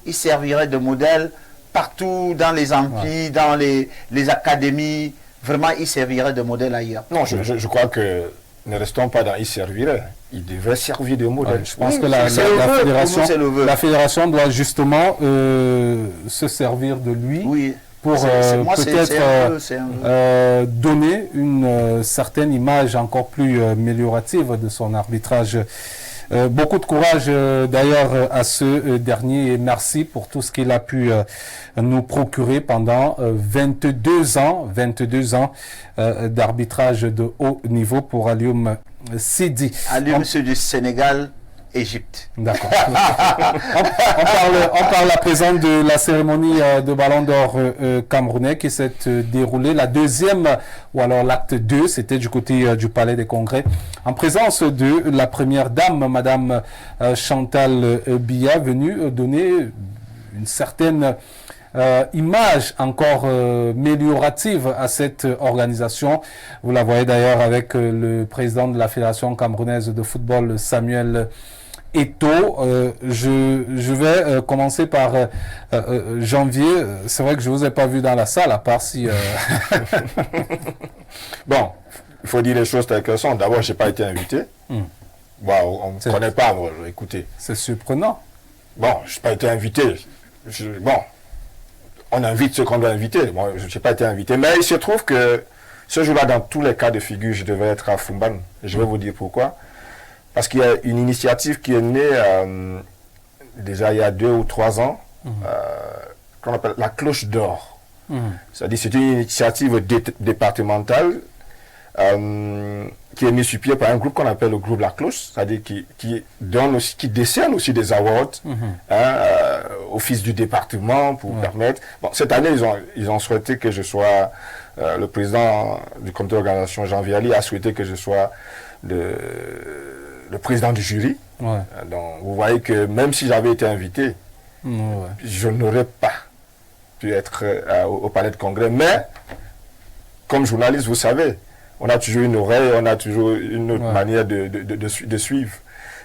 Il servirait de modèle partout dans les amplis, dans les académies. Vraiment, il servirait de modèle ailleurs. Non, je crois que ne restons pas dans il servirait. il devrait servir de modèle. Ouais, je pense Oui, que la c'est le vœu, fédération, pour nous, c'est le vœu. la fédération doit justement se servir de lui Oui. pour Moi, peut-être c'est un vœu. donner une certaine image encore plus améliorative de son arbitrage. Beaucoup de courage d'ailleurs à ce dernier et merci pour tout ce qu'il a pu nous procurer pendant 22 ans d'arbitrage de haut niveau pour Alioum Sidi. Alioum, c'est du Sénégal, Égypte. D'accord. on parle à présent de la cérémonie de Ballon d'Or camerounais qui s'est déroulée. La deuxième, ou alors l'acte 2, c'était du côté du Palais des Congrès, en présence de la première dame, Madame Chantal Biya, venue donner une certaine image encore améliorative à cette organisation. Vous la voyez d'ailleurs avec le président de la Fédération camerounaise de football, Samuel Eto'o. Je vais commencer par Janvier. C'est vrai que je ne vous ai pas vu dans la salle, à part si... Bon, il faut dire les choses telles qu'elles sont. D'abord, je n'ai pas été invité. Bon, on ne me connaît pas, moi. Écoutez. C'est surprenant. Bon, je n'ai pas été invité. Bon, on invite ceux qu'on doit inviter. Bon, je n'ai pas été invité. Mais il se trouve que ce jour-là, dans tous les cas de figure, je devais être à Fumban. Je vais vous dire pourquoi. Parce qu'il y a une initiative qui est née déjà il y a 2 ou 3 ans, qu'on appelle la cloche d'or. C'est-à-dire c'est une initiative départementale qui est mise sur pied par un groupe qu'on appelle le groupe La Cloche, c'est-à-dire qui décerne aussi des awards au fils du département pour permettre... Bon, cette année, ils ont souhaité que je sois... le président du comité d'organisation, Jean Viali, a souhaité que je sois le président du jury. Ouais. Donc, vous voyez que même si j'avais été invité, je n'aurais pas pu être au Palais de Congrès. Mais, comme journaliste, vous savez, on a toujours une oreille, on a toujours une autre manière de suivre.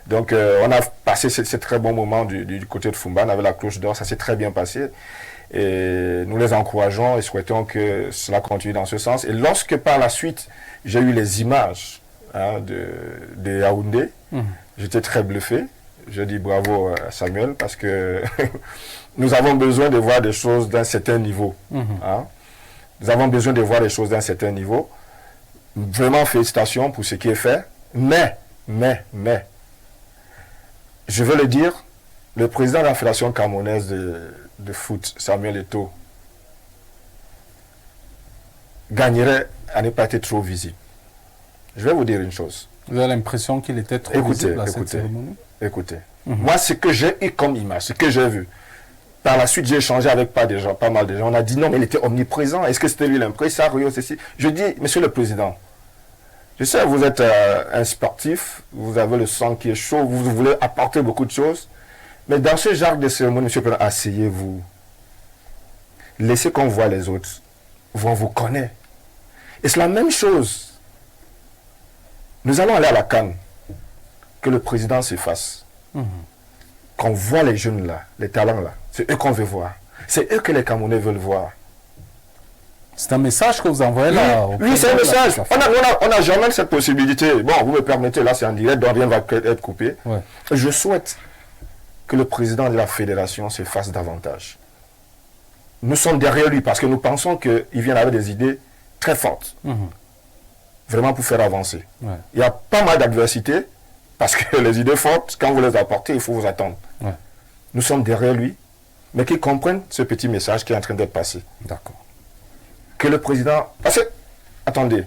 Donc, on a passé ce très bon moment du côté de Fumban avec la cloche d'or. Ça s'est très bien passé. Et nous les encourageons et souhaitons que cela continue dans ce sens. Et lorsque par la suite, j'ai eu les images de Yaoundé, j'étais très bluffé. Je dis bravo à Samuel parce que nous avons besoin de voir des choses d'un certain niveau. Nous avons besoin de voir des choses d'un certain niveau. Vraiment félicitations pour ce qui est fait. Mais, je veux le dire, le président de la Fédération camerounaise de foot, Samuel Eto'o, gagnerait à ne pas être trop visible. Je vais vous dire une chose. Vous avez l'impression qu'il était trop visible à cette cérémonie? Écoutez. Moi, ce que j'ai eu comme image, ce que j'ai vu, par la suite, j'ai échangé avec pas mal de gens. On a dit non, mais il était omniprésent. Est-ce que c'était lui l'impresario, ceci? Je dis, monsieur le président, je sais, vous êtes un sportif, vous avez le sang qui est chaud, vous voulez apporter beaucoup de choses. Mais dans ce genre de cérémonie, monsieur le président, asseyez-vous. Laissez qu'on voit les autres. On vous connaît. Et c'est la même chose. Nous allons aller à la CAN. Que le président s'efface. Qu'on voit les jeunes là, les talents là. C'est eux qu'on veut voir. C'est eux que les Camerounais veulent voir. C'est un message que vous envoyez là. Oui, c'est un message. On n'a jamais cette possibilité. Bon, vous me permettez, là c'est en direct, donc rien ne va être coupé. Ouais. Je souhaite que le président de la fédération se fasse davantage. Nous sommes derrière lui parce que nous pensons qu'il vient avec des idées très fortes. Vraiment pour faire avancer. Ouais. Il y a pas mal d'adversités parce que les idées fortes, quand vous les apportez, il faut vous attendre. Ouais. Nous sommes derrière lui, mais qu'il comprenne ce petit message qui est en train d'être passé. D'accord. Que le président... Parce que, attendez,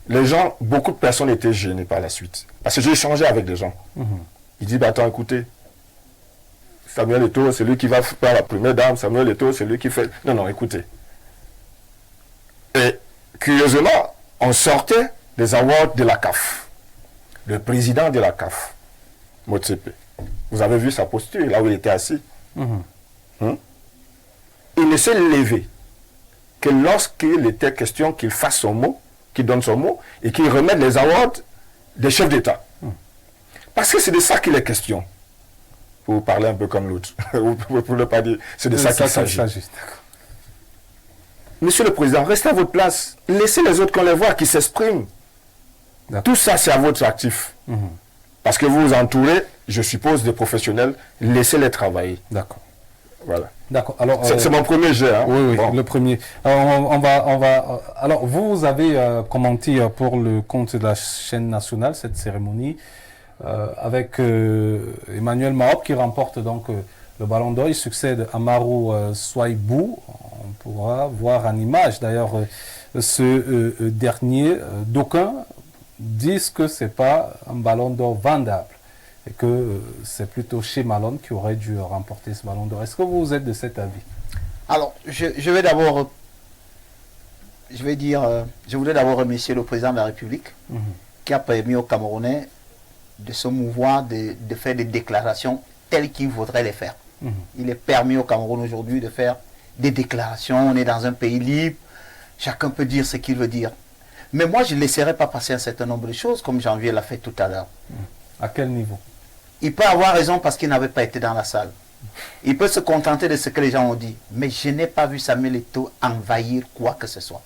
les gens, beaucoup de personnes étaient gênées par la suite. Parce que j'ai échangé avec des gens. Ils disent, bah, attends, écoutez, Samuel Eto'o, c'est lui qui va faire la première dame, Samuel Eto'o, c'est lui qui fait... Non, écoutez. Et, curieusement, on sortait des awards de la CAF. Le président de la CAF, Motsepe. Vous avez vu sa posture, là où il était assis. Il ne s'est levé que lorsqu'il était question qu'il fasse son mot, qu'il donne son mot, et qu'il remette les awards des chefs d'État. Parce que c'est de ça qu'il est question. Pour parler un peu comme l'autre. Pour ne pas dire, c'est de ça qu'il s'agit. Monsieur le Président, restez à votre place. Laissez les autres qu'on les voit, qui s'expriment. Tout ça, c'est à votre actif. Parce que vous vous entourez, je suppose, des professionnels, laissez-les travailler. D'accord. Voilà. D'accord. Alors, C'est mon premier jet. Hein. oui, oui, Bon. le premier. Alors, on va. Alors, vous avez commenté pour le compte de la chaîne nationale cette cérémonie avec Emmanuel Mahop qui remporte donc le Ballon d'Or. Il succède à Maro Souaibou. On pourra voir en image d'ailleurs ce dernier. D'aucuns disent que c'est pas un Ballon d'Or vendable et que c'est plutôt chez Malone qui aurait dû remporter ce Ballon d'Or. Est-ce que vous êtes de cet avis? Alors, je vais d'abord, je voudrais d'abord remercier le président de la République qui a permis aux Camerounais de se mouvoir, de faire des déclarations telles qu'il voudrait les faire. Il est permis au Cameroun aujourd'hui de faire des déclarations. On est dans un pays libre, chacun peut dire ce qu'il veut dire. Mais moi, je ne laisserai pas passer un certain nombre de choses, comme Janvier l'a fait tout à l'heure. À quel niveau? Il peut avoir raison parce qu'il n'avait pas été dans la salle. Il peut se contenter de ce que les gens ont dit. Mais je n'ai pas vu Samuel Eto'o envahir quoi que ce soit.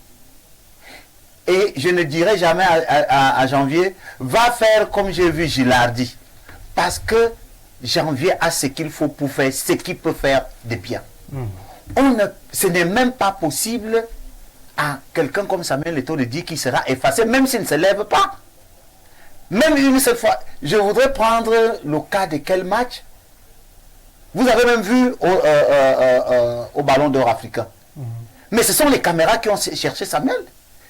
Et je ne dirai jamais à Janvier, va faire comme j'ai vu Gilardi. Parce que Janvier a ce qu'il faut pour faire ce qu'il peut faire de bien. Ce n'est même pas possible à quelqu'un comme Samuel Eto'o de dire qu'il sera effacé, même s'il ne se lève pas. Même une seule fois. Je voudrais prendre le cas de quel match? Vous avez même vu au Ballon d'Or africain. Mais ce sont les caméras qui ont cherché Samuel.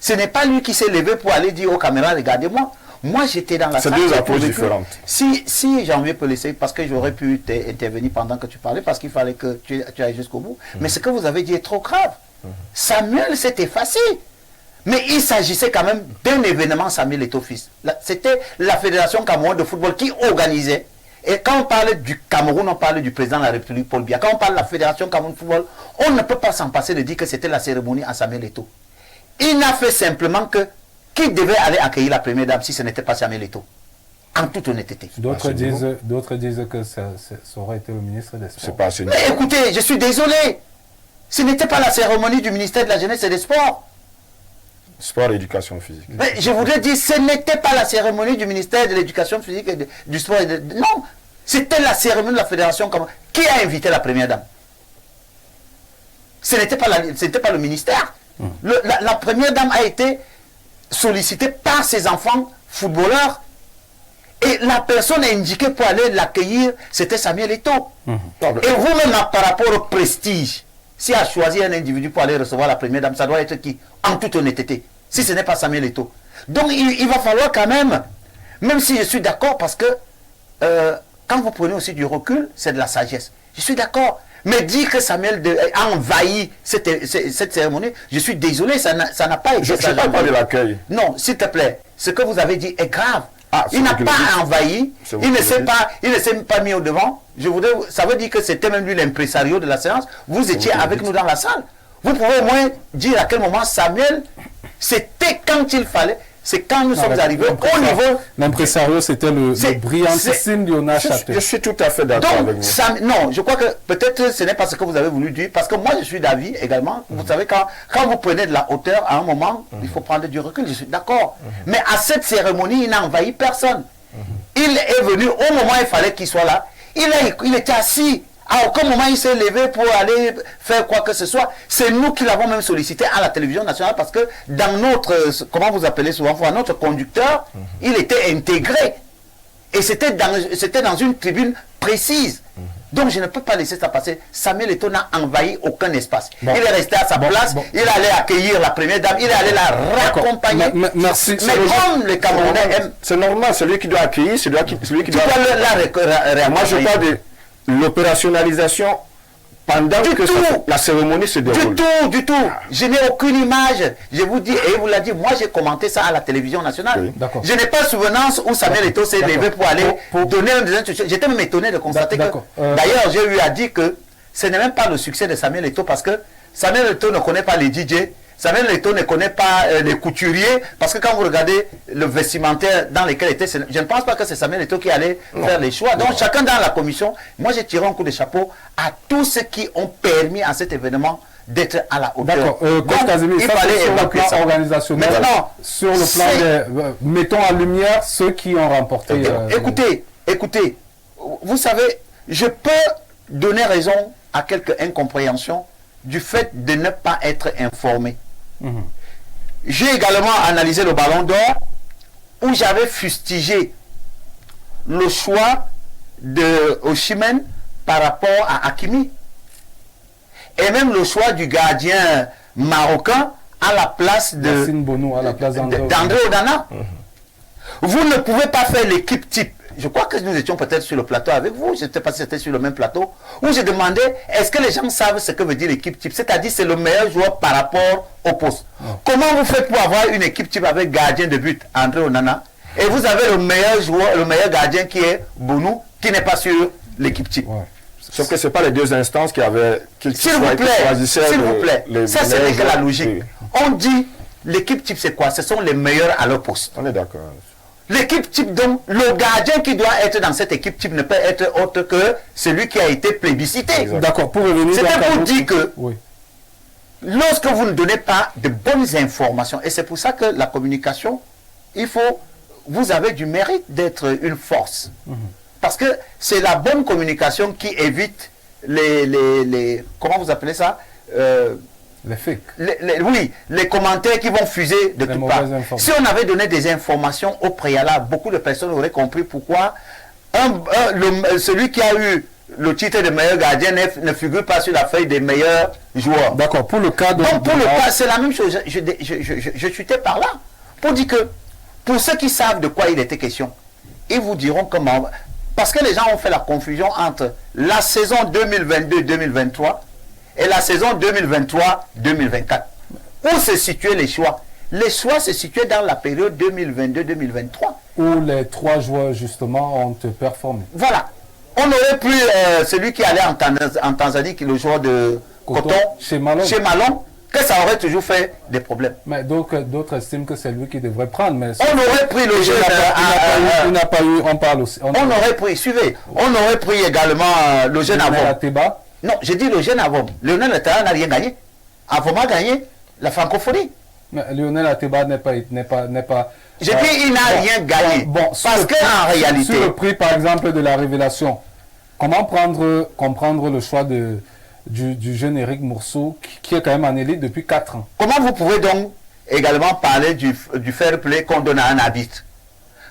Ce n'est pas lui qui s'est levé pour aller dire aux caméras, regardez-moi. Moi, j'étais dans la salle. C'est deux approches différentes. Si Janvier peut laisser, parce que j'aurais pu intervenir pendant que tu parlais, parce qu'il fallait que tu ailles jusqu'au bout. Mais ce que vous avez dit est trop grave. Samuel s'est effacé. Mais il s'agissait quand même d'un événement Samuel Eto'o fils. C'était la Fédération Cameroun de football qui organisait. Et quand on parle du Cameroun, on parle du président de la République, Paul Biya. Quand on parle de la Fédération Cameroun de football, on ne peut pas s'en passer de dire que c'était la cérémonie à Samuel Eto'o. Il n'a fait simplement que qui devait aller accueillir la première dame si ce n'était pas Samuel Eto'o. En toute honnêteté. D'autres disent que ça aurait été le ministre des Sports. C'est pas assez. Mais écoutez, je suis désolé. Ce n'était pas la cérémonie du ministère de la Jeunesse et des Sports. Sport et éducation physique. Mais je voudrais dire, ce n'était pas la cérémonie du ministère de l'Éducation physique et du sport. Non, c'était la cérémonie de la Fédération. Qui a invité la première dame? Ce n'était pas le ministère. La première dame a été sollicitée par ses enfants footballeurs. Et la personne indiquée pour aller l'accueillir, c'était Samuel Eto'o. Et vous-même, par rapport au prestige, si a choisi un individu pour aller recevoir la première dame, ça doit être qui? En toute honnêteté. Si ce n'est pas Samuel Eto'o. Donc il va falloir quand même si je suis d'accord, parce que quand vous prenez aussi du recul, c'est de la sagesse. Je suis d'accord. Mais dire que Samuel a envahi cette cérémonie, je suis désolé, ça n'a pas été. Je ne parle pas de l'accueil. Non, s'il te plaît, ce que vous avez dit est grave. Ah, il n'a pas envahi, il ne s'est pas mis au devant. Ça veut dire que c'était même lui l'impresario de la séance. Vous étiez avec nous dans la salle. Vous pouvez au moins dire à quel moment Samuel, c'était quand il fallait. C'est quand nous sommes arrivés au niveau... L'impresario, c'était le brillantissime Lionel Château. Je suis tout à fait d'accord avec vous. Non, je crois que peut-être ce n'est pas ce que vous avez voulu dire, parce que moi je suis d'avis également. Vous savez, quand vous prenez de la hauteur, à un moment, il faut prendre du recul, je suis d'accord. Mais à cette cérémonie, il n'a envahi personne. Il est venu au moment où il fallait qu'il soit là. Il était assis. À aucun moment il s'est levé pour aller faire quoi que ce soit. C'est nous qui l'avons même sollicité à la télévision nationale, parce que dans notre, comment vous appelez souvent, notre conducteur, il était intégré. Et c'était dans une tribune précise. Donc je ne peux pas laisser ça passer. Samuel Eto'o n'a envahi aucun espace. Il est resté à sa place, il allait accueillir la première dame, il est allé la raccompagner. Merci. Mais comme les Camerounais aiment... C'est normal, celui qui doit accueillir, celui qui doit... Moi je parle de l'opérationnalisation pendant que la cérémonie se déroule. Du tout. Je n'ai aucune image. Je vous dis, et vous l'a dit, moi j'ai commenté ça à la télévision nationale. Oui. Je n'ai pas souvenance où Samuel Eto'o s'est levé pour aller donner un des instructions. J'étais même étonné de constater que... D'ailleurs, j'ai eu à dire que ce n'est même pas le succès de Samuel Eto'o, parce que Samuel Eto'o ne connaît pas les DJ. Samuel Eto'o ne connaît pas les couturiers, parce que quand vous regardez le vestimentaire dans lequel était, je ne pense pas que c'est Samuel Eto'o qui allait faire les choix. Donc chacun dans la commission, moi j'ai tiré un coup de chapeau à tous ceux qui ont permis à cet événement d'être à la hauteur. D'accord. Donc, Casimir, il ça, fallait sur le évacuer plan ça. organisationnel. Maintenant, sur le plan des... mettons en lumière ceux qui ont remporté... Écoutez, vous savez, je peux donner raison à quelques incompréhensions du fait de ne pas être informé. J'ai également analysé le Ballon d'Or où j'avais fustigé le choix de Osimhen par rapport à Hakimi. Et même le choix du gardien marocain à la place de Yacine Bono, à la place d'André Onana. Vous ne pouvez pas faire l'équipe type. Je crois que nous étions peut-être sur le plateau avec vous, je ne sais pas si c'était sur le même plateau, où je demandais, est-ce que les gens savent ce que veut dire l'équipe type? C'est-à-dire c'est le meilleur joueur par rapport au poste. Comment vous faites pour avoir une équipe type avec gardien de but, André Onana, et vous avez le meilleur joueur, le meilleur gardien qui est Bonou, qui n'est pas sur l'équipe type? Sauf que ce n'est pas les deux instances qui avaient... S'il vous plaît, ça ce n'est que la logique. Oui. On dit, l'équipe type c'est quoi? Ce sont les meilleurs à leur poste. On est d'accord. L'équipe type, donc, le gardien qui doit être dans cette équipe type ne peut être autre que celui qui a été plébiscité. D'accord, pour revenir... C'était pour dire que, oui, lorsque vous ne donnez pas de bonnes informations, et c'est pour ça que la communication, vous avez du mérite d'être une force. Parce que c'est la bonne communication qui évite comment vous appelez ça? les fakes. Oui, les commentaires qui vont fuser de toutes parts. Si on avait donné des informations au préalable, beaucoup de personnes auraient compris pourquoi celui qui a eu le titre de meilleur gardien ne figure pas sur la feuille des meilleurs joueurs. D'accord, pour le cas de... Donc pour le cas, c'est la même chose. Je chutais par là pour dire que pour ceux qui savent de quoi il était question, ils vous diront comment... Parce que les gens ont fait la confusion entre la saison 2022-2023 et la saison 2023-2024. Où se situaient les choix? Les choix se situaient dans la période 2022-2023. Où les trois joueurs, justement, ont performé. Voilà. On aurait pris celui qui allait en Tanzanie, qui est le joueur de Coton, chez Malone, que ça aurait toujours fait des problèmes. Mais donc d'autres estiment que c'est lui qui devrait prendre. Mais on aurait pris le jeune... Il n'a pas eu, on parle aussi. On aurait pris, suivez, on aurait pris également le jeune Avom. Non, j'ai dit le jeune Avom. Lionel Ateba n'a rien gagné. Avom a gagné la francophonie. Mais Lionel Ateba n'est pas... J'ai dit il n'a rien gagné. Bon, parce qu'en réalité... Sur le prix, par exemple, de la révélation, comment comprendre le choix du jeune Eric Mourso, qui est quand même en élite depuis 4 ans? Comment vous pouvez donc également parler du fair play qu'on donne à un arbitre?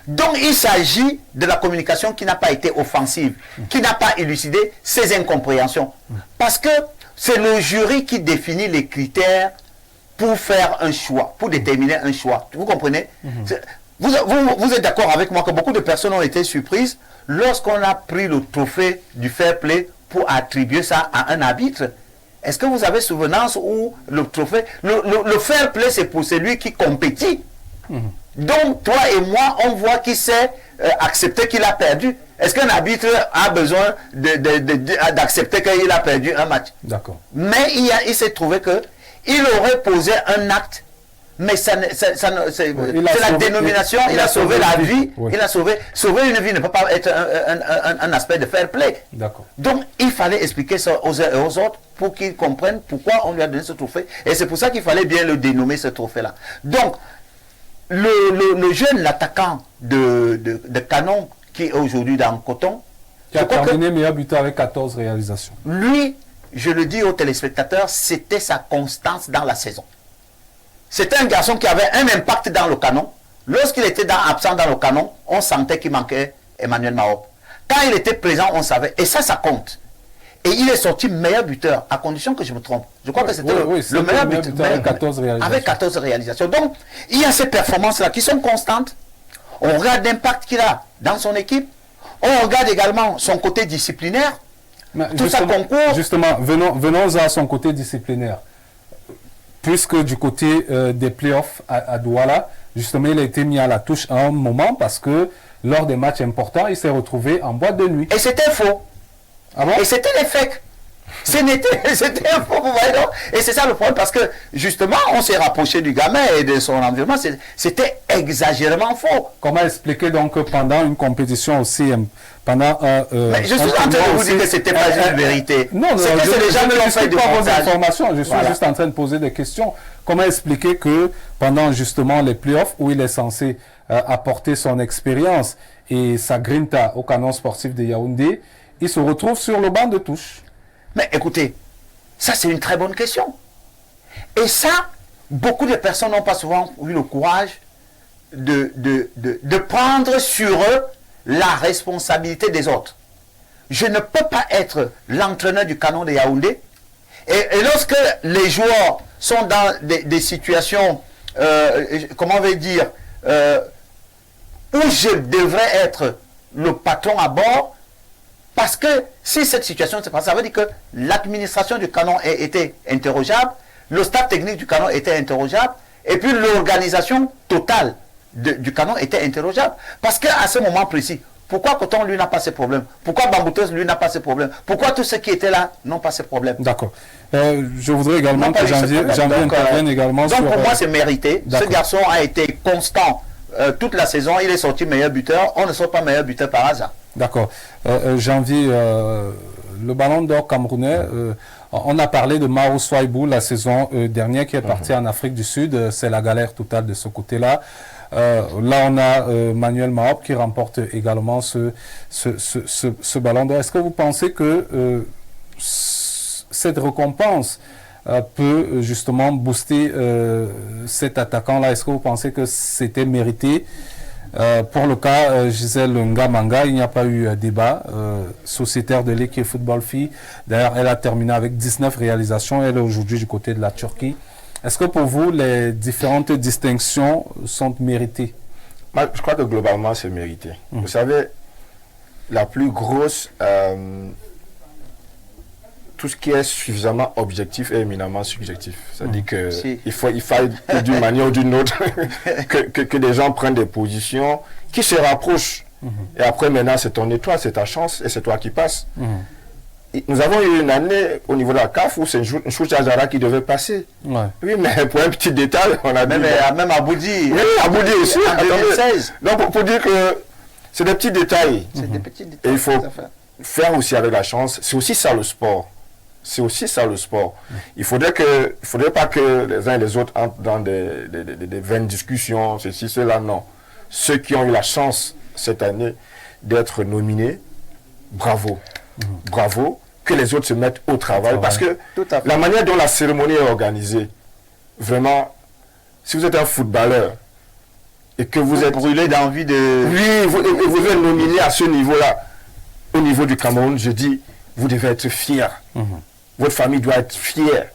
Donc il s'agit de la communication qui n'a pas été offensive, qui n'a pas élucidé ces incompréhensions. Parce que c'est le jury qui définit les critères pour faire un choix, pour déterminer un choix. Vous comprenez? Vous êtes d'accord avec moi que beaucoup de personnes ont été surprises lorsqu'on a pris le trophée du fair play pour attribuer ça à un arbitre. Est-ce que vous avez souvenance où le trophée... Le fair play, c'est pour celui qui compétit. Donc, toi et moi, on voit qu'il sait accepter qu'il a perdu. Est-ce qu'un arbitre a besoin d'accepter qu'il a perdu un match? D'accord. Mais il s'est trouvé qu'il aurait posé un acte, mais c'est la dénomination, il a sauvé la vie, oui. Il a sauvé une vie ne peut pas être un aspect de fair play. D'accord. Donc, il fallait expliquer ça aux uns et aux autres pour qu'ils comprennent pourquoi on lui a donné ce trophée. Et c'est pour ça qu'il fallait bien le dénommer, ce trophée-là. Donc, le jeune attaquant de Canon, qui est aujourd'hui dans Coton, qui a terminé meilleur buteur avec 14 réalisations. Lui, je le dis aux téléspectateurs, c'était sa constance dans la saison. C'était un garçon qui avait un impact dans le canon. Lorsqu'il était absent dans le canon, on sentait qu'il manquait Emmanuel Mahop. Quand il était présent, on savait. Et ça compte. Et il est sorti meilleur buteur, à condition que je me trompe. Je crois que c'était le meilleur buteur avec 14 réalisations. Avec 14 réalisations. Donc, il y a ces performances-là qui sont constantes. On regarde l'impact qu'il a dans son équipe. On regarde également son côté disciplinaire. Tout ça concourt. Justement, venons à son côté disciplinaire. Puisque du côté des playoffs à Douala, justement, il a été mis à la touche à un moment parce que lors des matchs importants, il s'est retrouvé en boîte de nuit. Et c'était faux. Ah bon? Et c'était les fakes. C'était un faux, vous voyez, non? Et c'est ça le problème, parce que justement, on s'est rapproché du gamin et de son environnement. C'était exagérément faux. Comment expliquer donc que pendant une compétition aussi, pendant mais je suis en train de vous dire que c'était pas une vérité. Non, c'est les gens qui ont fait du montage. Je suis juste en train de poser des questions. Comment expliquer que pendant justement les playoffs où il est censé apporter son expérience et sa grinta au canon sportif de Yaoundé, il se retrouve sur le banc de touche? Mais écoutez, ça c'est une très bonne question. Et ça, beaucoup de personnes n'ont pas souvent eu le courage de prendre sur eux la responsabilité des autres. Je ne peux pas être l'entraîneur du canon de Yaoundé et lorsque les joueurs sont dans des situations, comment on va dire, où je devrais être le patron à bord, parce que si cette situation se passe, ça veut dire que l'administration du canon était interrogeable, le staff technique du canon était interrogeable, et puis l'organisation totale du canon était interrogeable. Parce qu'à ce moment précis, pourquoi Coton, lui, n'a pas ces problèmes? Pourquoi Bambouteuse, lui, n'a pas ces problèmes? Pourquoi tous ceux qui étaient là n'ont pas ces problèmes? D'accord. Je voudrais également que Janvier intervienne également donc sur... pour moi, c'est mérité. Ce garçon a été constant toute la saison. Il est sorti meilleur buteur. On ne sort pas meilleur buteur par hasard. D'accord. Janvier, le ballon d'or camerounais, on a parlé de Mao Swaibou la saison dernière qui est parti en Afrique du Sud. C'est la galère totale de ce côté-là. Là, on a Manuel Mahop qui remporte également ce ballon d'or. Est-ce que vous pensez que cette récompense peut justement booster cet attaquant-là? Est-ce que vous pensez que c'était mérité? Pour le cas Gisèle Ngamanga, il n'y a pas eu débat. Sociétaire de l'équipe Football Filles. D'ailleurs, elle a terminé avec 19 réalisations. Elle est aujourd'hui du côté de la Turquie. Est-ce que pour vous, les différentes distinctions sont méritées? Je crois que globalement, c'est mérité. Vous savez, la plus grosse... tout ce qui est suffisamment objectif est éminemment subjectif. C'est-à-dire qu'il faut d'une manière ou d'une autre que des gens prennent des positions qui se rapprochent. Et après, maintenant, c'est ton étoile, c'est ta chance et c'est toi qui passes. Nous avons eu une année au niveau de la CAF où c'est une Choucha-Zara qui devait passer. Ouais. Oui, mais pour un petit détail, on a dit... Même à Boudi. Oui, à Boudi aussi. En 2016. Donc, pour dire que c'est des petits détails. C'est des petits détails. Et il faut faire aussi avec la chance. C'est aussi ça le sport. C'est aussi ça le sport. Il faudrait pas que les uns et les autres entrent dans des vaines discussions, ceci, cela, non. Ceux qui ont eu la chance cette année d'être nominés, bravo. Bravo. Que les autres se mettent au travail. Parce que la manière dont la cérémonie est organisée, vraiment, si vous êtes un footballeur et que vous êtes brûlé d'envie de... Oui, vous êtes nominé à ce niveau-là, au niveau du Cameroun, je dis, vous devez être fier. Votre famille doit être fière.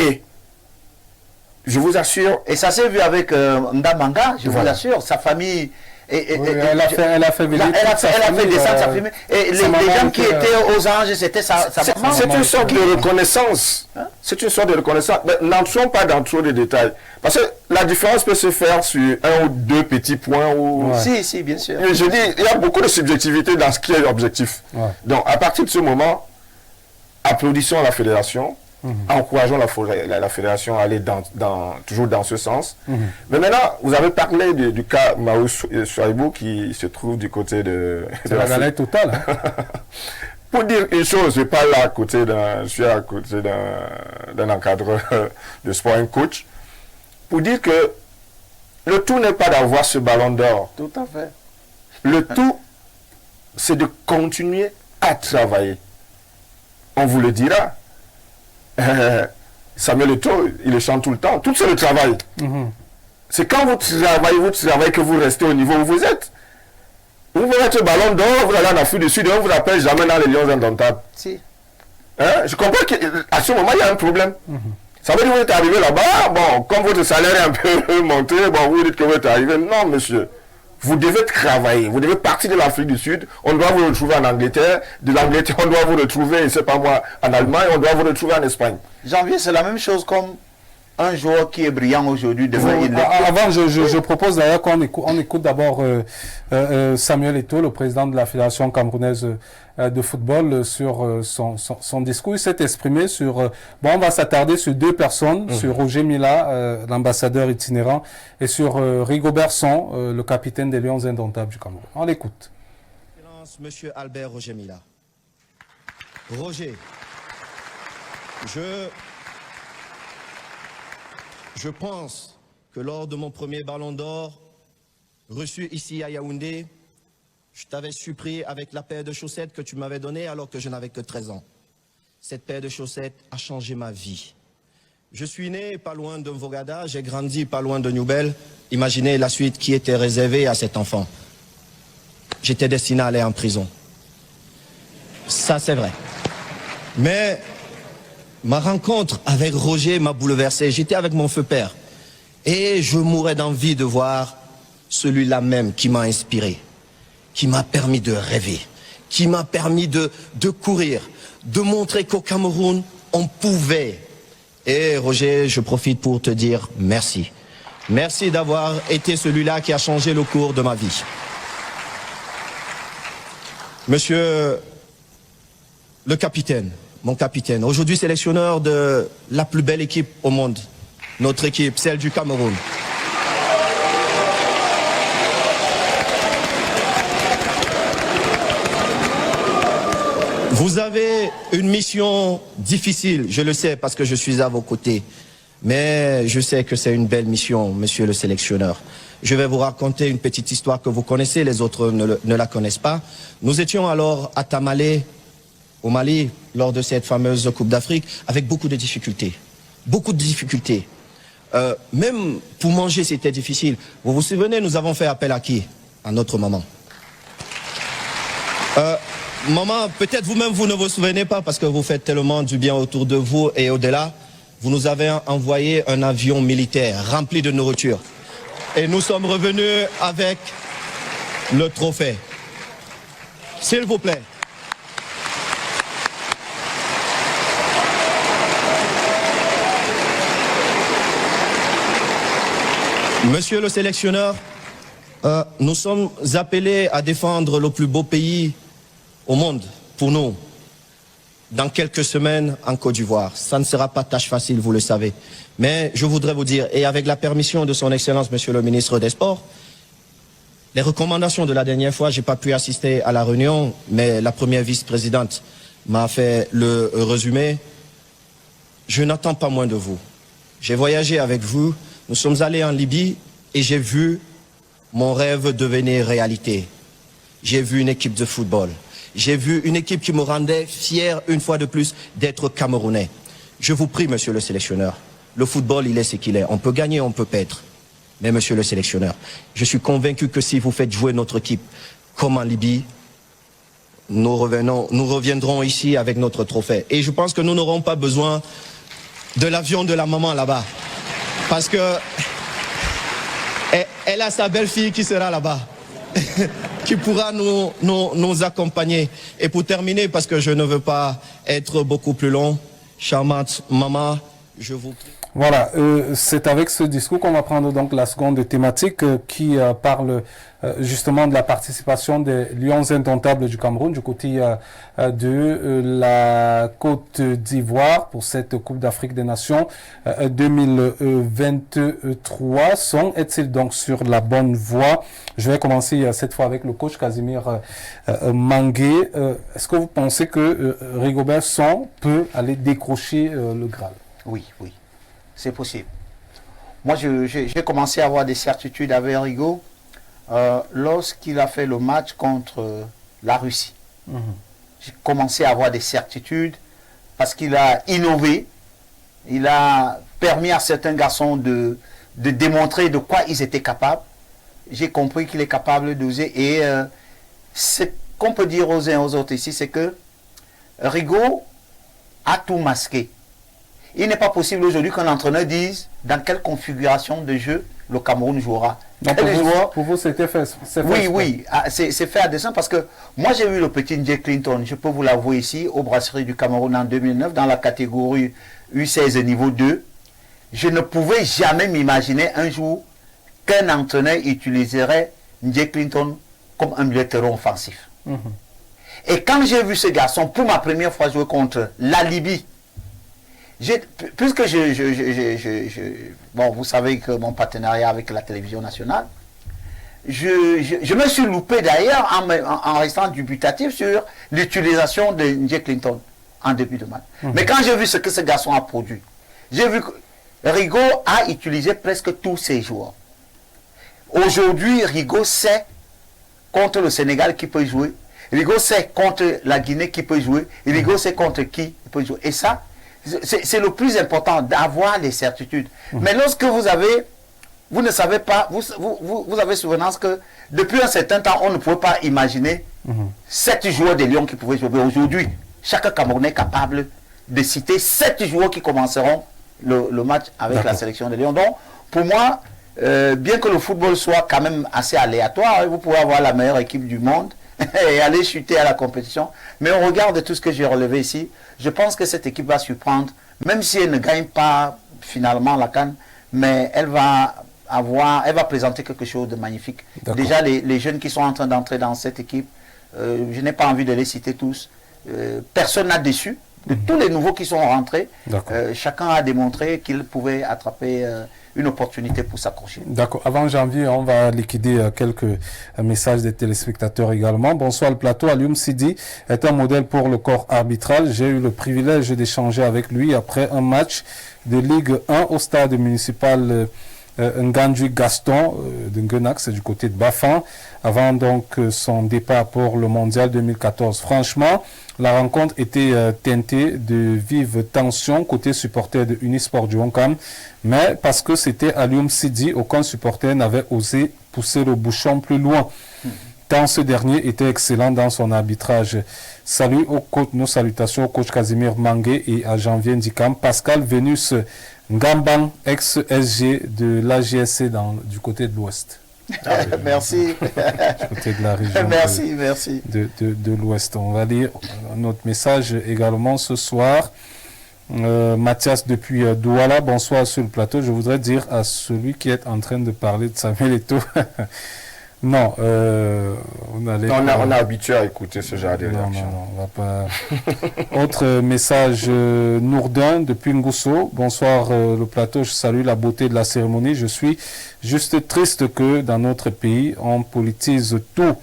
Et je vous assure... Et ça s'est vu avec Ndamanga, je vous assure, sa famille... elle a fait descendre sa famille. Et les gens qui étaient aux anges, c'était sa maman. C'est une sorte de reconnaissance. C'est une sorte de reconnaissance. Mais n'entrons pas dans trop de détails. Parce que la différence peut se faire sur un ou deux petits points. Si, bien sûr. Je dis, il y a beaucoup de subjectivité dans ce qui est objectif. Donc, à partir de ce moment, applaudissons la fédération, encourageons la fédération à aller toujours dans ce sens. Mais maintenant, vous avez parlé du cas Mao Swaibou qui se trouve du côté de la galère totale. Pour dire une chose, je suis pas là je suis à côté d'un encadreur de sport, un coach, pour dire que le tout n'est pas d'avoir ce ballon d'or. Tout à fait. Le tout, c'est de continuer à travailler. On vous le dira. Samuel Eto'o, il le chante tout le temps. Tout c'est le travail. C'est quand vous travaillez que vous restez au niveau où vous êtes. Vous voulez être ballon d'or, vous allez en Afrique du Sud et on ne vous appelle jamais dans les Lions indomptables. Je comprends qu'à ce moment, il y a un problème. Ça veut dire que vous êtes arrivé là-bas, bon, comme votre salaire est un peu monté, bon, vous dites que vous êtes arrivé. Non, monsieur. Vous devez travailler, vous devez partir de l'Afrique du Sud, on doit vous retrouver en Angleterre, de l'Angleterre on doit vous retrouver, je ne sais pas moi, en Allemagne, on doit vous retrouver en Espagne. Janvier, c'est la même chose comme un joueur qui est brillant aujourd'hui demain. Avant, je propose d'ailleurs qu'on écoute d'abord Samuel Eto'o, le président de la Fédération camerounaise de football, sur son discours. Il s'est exprimé sur... on va s'attarder sur deux personnes, sur Roger Mila, l'ambassadeur itinérant, et sur Rigobert Song, le capitaine des Lions indomptables du Cameroun. On l'écoute. Monsieur Albert Roger Mila. Roger, je pense que lors de mon premier ballon d'or, reçu ici à Yaoundé, je t'avais surpris avec la paire de chaussettes que tu m'avais donnée alors que je n'avais que 13 ans. Cette paire de chaussettes a changé ma vie. Je suis né pas loin de Mvogada, j'ai grandi pas loin de Newbel. Imaginez la suite qui était réservée à cet enfant. J'étais destiné à aller en prison. Ça, c'est vrai. Mais ma rencontre avec Roger m'a bouleversé. J'étais avec mon feu père. Et je mourais d'envie de voir celui-là même qui m'a inspiré, qui m'a permis de rêver, qui m'a permis de courir, de montrer qu'au Cameroun, on pouvait. Et Roger, je profite pour te dire merci. Merci d'avoir été celui-là qui a changé le cours de ma vie. Monsieur le capitaine, mon capitaine, aujourd'hui sélectionneur de la plus belle équipe au monde, notre équipe, celle du Cameroun. Vous avez une mission difficile, je le sais parce que je suis à vos côtés, mais je sais que c'est une belle mission, monsieur le sélectionneur. Je vais vous raconter une petite histoire que vous connaissez, les autres ne la connaissent pas. Nous étions alors à Tamale, au Mali, lors de cette fameuse Coupe d'Afrique, avec beaucoup de difficultés. Beaucoup de difficultés. Même pour manger, c'était difficile. Vous vous souvenez, nous avons fait appel à qui? À notre maman. Maman, peut-être vous-même, vous ne vous souvenez pas parce que vous faites tellement du bien autour de vous et au-delà. Vous nous avez envoyé un avion militaire rempli de nourriture. Et nous sommes revenus avec le trophée. S'il vous plaît. Monsieur le sélectionneur, nous sommes appelés à défendre le plus beau pays au monde pour nous. Dans quelques semaines en Côte d'Ivoire. Ça ne sera pas tâche facile, vous le savez. Mais je voudrais vous dire, et avec la permission de son Excellence, Monsieur le ministre des Sports, les recommandations de la dernière fois, j'ai pas pu assister à la réunion, mais la première vice-présidente m'a fait le résumé. Je n'attends pas moins de vous. J'ai voyagé avec vous, nous sommes allés en Libye et j'ai vu mon rêve devenir réalité. J'ai vu une équipe de football. J'ai vu une équipe qui me rendait fier une fois de plus d'être Camerounais. Je vous prie, monsieur le sélectionneur, le football, il est ce qu'il est. On peut gagner, on peut perdre. Mais monsieur le sélectionneur, je suis convaincu que si vous faites jouer notre équipe comme en Libye, nous reviendrons ici avec notre trophée. Et je pense que nous n'aurons pas besoin de l'avion de la maman là-bas. Parce que elle a sa belle-fille qui sera là-bas. Qui pourra nous accompagner. Et pour terminer, parce que je ne veux pas être beaucoup plus long, charmante maman, je vous prie. Voilà, c'est avec ce discours qu'on va prendre donc la seconde thématique qui parle justement de la participation des Lions indomptables du Cameroun du côté de la Côte d'Ivoire pour cette Coupe d'Afrique des Nations 2023. Est-il donc sur la bonne voie? Je vais commencer cette fois avec le coach Casimir Mangué. Est-ce que vous pensez que Rigobert Song peut aller décrocher le Graal? Oui, oui. C'est possible. Moi, j'ai commencé à avoir des certitudes avec Rigo lorsqu'il a fait le match contre la Russie. J'ai commencé à avoir des certitudes parce qu'il a innové. Il a permis à certains garçons de démontrer de quoi ils étaient capables. J'ai compris qu'il est capable d'oser. Et ce qu'on peut dire aux uns et aux autres ici, c'est que Rigo a tout masqué. Il n'est pas possible aujourd'hui qu'un entraîneur dise dans quelle configuration de jeu le Cameroun jouera. Donc pour vous, c'était fait. Oui, oui, c'est fait à dessein parce que moi j'ai vu le petit Njé Clinton, je peux vous l'avouer ici, aux brasseries du Cameroun en 2009, dans la catégorie U16 niveau 2. je ne pouvais jamais m'imaginer un jour qu'un entraîneur utiliserait Ndje Clinton comme un milieu de terrain offensif. Et quand j'ai vu ce garçon, pour ma première fois jouer contre la Libye, puisque bon, vous savez que mon partenariat avec la télévision nationale, je me suis loupé d'ailleurs en restant dubitatif sur l'utilisation de Ndje Clinton en début de match. Mais quand j'ai vu ce que ce garçon a produit, j'ai vu que Rigo a utilisé presque tous ses joueurs. Aujourd'hui, Rigo sait contre le Sénégal qui peut jouer. Rigo sait contre la Guinée qui peut jouer. Rigo sait contre qui il peut jouer. Et ça, c'est le plus important, d'avoir les certitudes. Mais lorsque vous ne savez pas, vous avez souvenance que depuis un certain temps, on ne pouvait pas imaginer 7 joueurs des Lions qui pouvaient jouer. Aujourd'hui, chaque Camerounais est capable de citer 7 joueurs qui commenceront le match avec la sélection des Lions. Donc, pour moi, bien que le football soit quand même assez aléatoire, vous pouvez avoir la meilleure équipe du monde et aller chuter à la compétition. Mais au regard de tout ce que j'ai relevé ici, je pense que cette équipe va surprendre, même si elle ne gagne pas finalement la CAN, mais elle va présenter quelque chose de magnifique. Déjà, les jeunes qui sont en train d'entrer dans cette équipe, je n'ai pas envie de les citer tous. Personne n'a déçu. De tous les nouveaux qui sont rentrés, chacun a démontré qu'il pouvait attraper une opportunité pour s'accrocher. D'accord. Avant janvier, on va liquider quelques messages des téléspectateurs également. Bonsoir le plateau. Alioum Sidi est un modèle pour le corps arbitral. J'ai eu le privilège d'échanger avec lui après un match de Ligue 1 au stade municipal Ngandji Gaston de Nguenac, c'est du côté de Bafan, avant donc son départ pour le mondial 2014. Franchement, la rencontre était teintée de vives tensions côté supporter de Unisport du Ouakam, mais parce que c'était Alioum Sidi, aucun supporter n'avait osé pousser le bouchon plus loin. Tant ce dernier était excellent dans son arbitrage. Salut au coach, nos salutations au coach Casimir Mangué et à Janvier Ndikam. Pascal Vénus Ngambang, ex-SG de l'AGSC du côté de l'Ouest. Merci. Du côté de la région merci. De l'Ouest. On va lire notre message également ce soir. Mathias depuis Douala, bonsoir sur le plateau. Je voudrais dire à celui qui est en train de parler de Samuel Eto'o. Non, on a habitué à écouter ce genre de réaction. Non, on va pas. Autre message, Nourdin depuis Ngousso. Bonsoir le plateau, je salue la beauté de la cérémonie. Je suis juste triste que dans notre pays, on politise tout.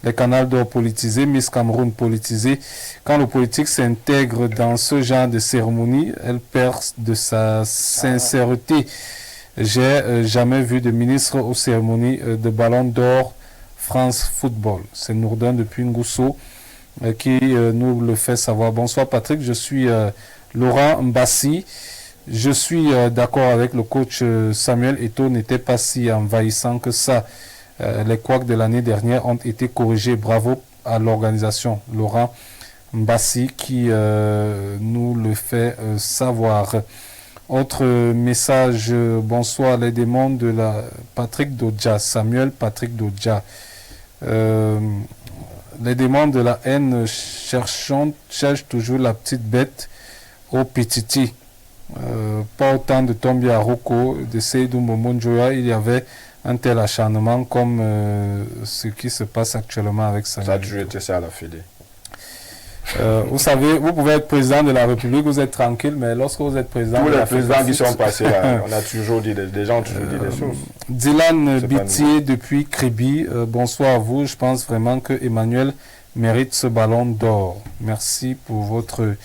Les canaux d'or politisés, Miss Cameroun politisé. Quand le politique s'intègre dans ce genre de cérémonie, elle perd de sa sincérité. J'ai jamais vu de ministre aux cérémonies de Ballon d'Or France Football. C'est Nourdin depuis Ngousso qui nous le fait savoir. Bonsoir Patrick, je suis Laurent Mbassi. Je suis d'accord avec le coach Samuel Eto'o, n'était pas si envahissant que ça. Les couacs de l'année dernière ont été corrigés. Bravo à l'organisation. Laurent Mbassi qui nous le fait savoir. Autre message, bonsoir les démons de la Patrick Dodja, Samuel Patrick Dodja. Les démons de la haine cherchent toujours la petite bête au pititi. Pas autant de Tombi Aroko, de Seydou Momonjoya, il y avait un tel acharnement comme ce qui se passe actuellement avec Samuel. Ça a toujours été ça à la Fédé. Vous savez, vous pouvez être président de la République, vous êtes tranquille, mais lorsque vous êtes président... Tous les présidents qui sont passés là, on a toujours dit, des gens ont toujours dit des choses. Dylan Bitier depuis Kribi, bonsoir à vous. Je pense vraiment que Emmanuel mérite ce ballon d'or. Merci pour votre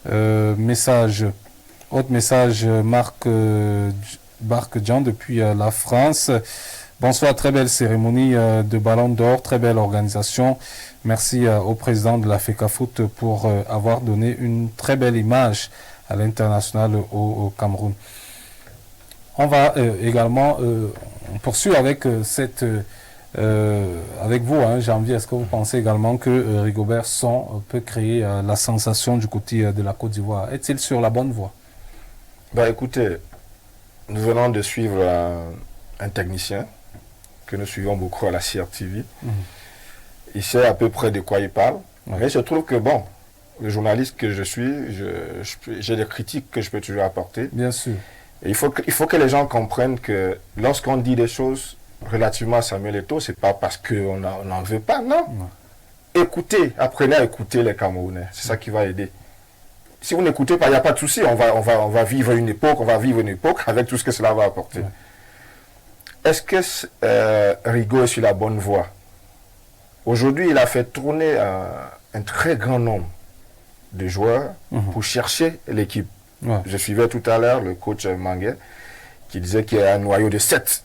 message. Autre message, Marc Jean depuis la France. Bonsoir, très belle cérémonie de ballon d'or, très belle organisation. Merci au président de la FECAFOOT pour avoir donné une très belle image à l'international au Cameroun. On va également poursuivre avec avec vous, Janvier. Est-ce que vous pensez également que Rigobert Song peut créer la sensation du côté de la Côte d'Ivoire? Est-il sur la bonne voie? Écoutez, nous venons de suivre un technicien que nous suivons beaucoup à la CRTV. Il sait à peu près de quoi il parle. Mais je trouve que, le journaliste que je suis, j'ai des critiques que je peux toujours apporter. Bien sûr. Et il faut que les gens comprennent que lorsqu'on dit des choses relativement à Samuel Eto'o, c'est pas parce qu'on n'en veut pas, non. Écoutez, apprenez à écouter les Camerounais. C'est ça qui va aider. Si vous n'écoutez pas, il n'y a pas de souci. On va vivre une époque, avec tout ce que cela va apporter. Est-ce que Rigaud est sur la bonne voie? Aujourd'hui, il a fait tourner un très grand nombre de joueurs pour chercher l'équipe. Je suivais tout à l'heure le coach Manguet qui disait qu'il y a un noyau de 7.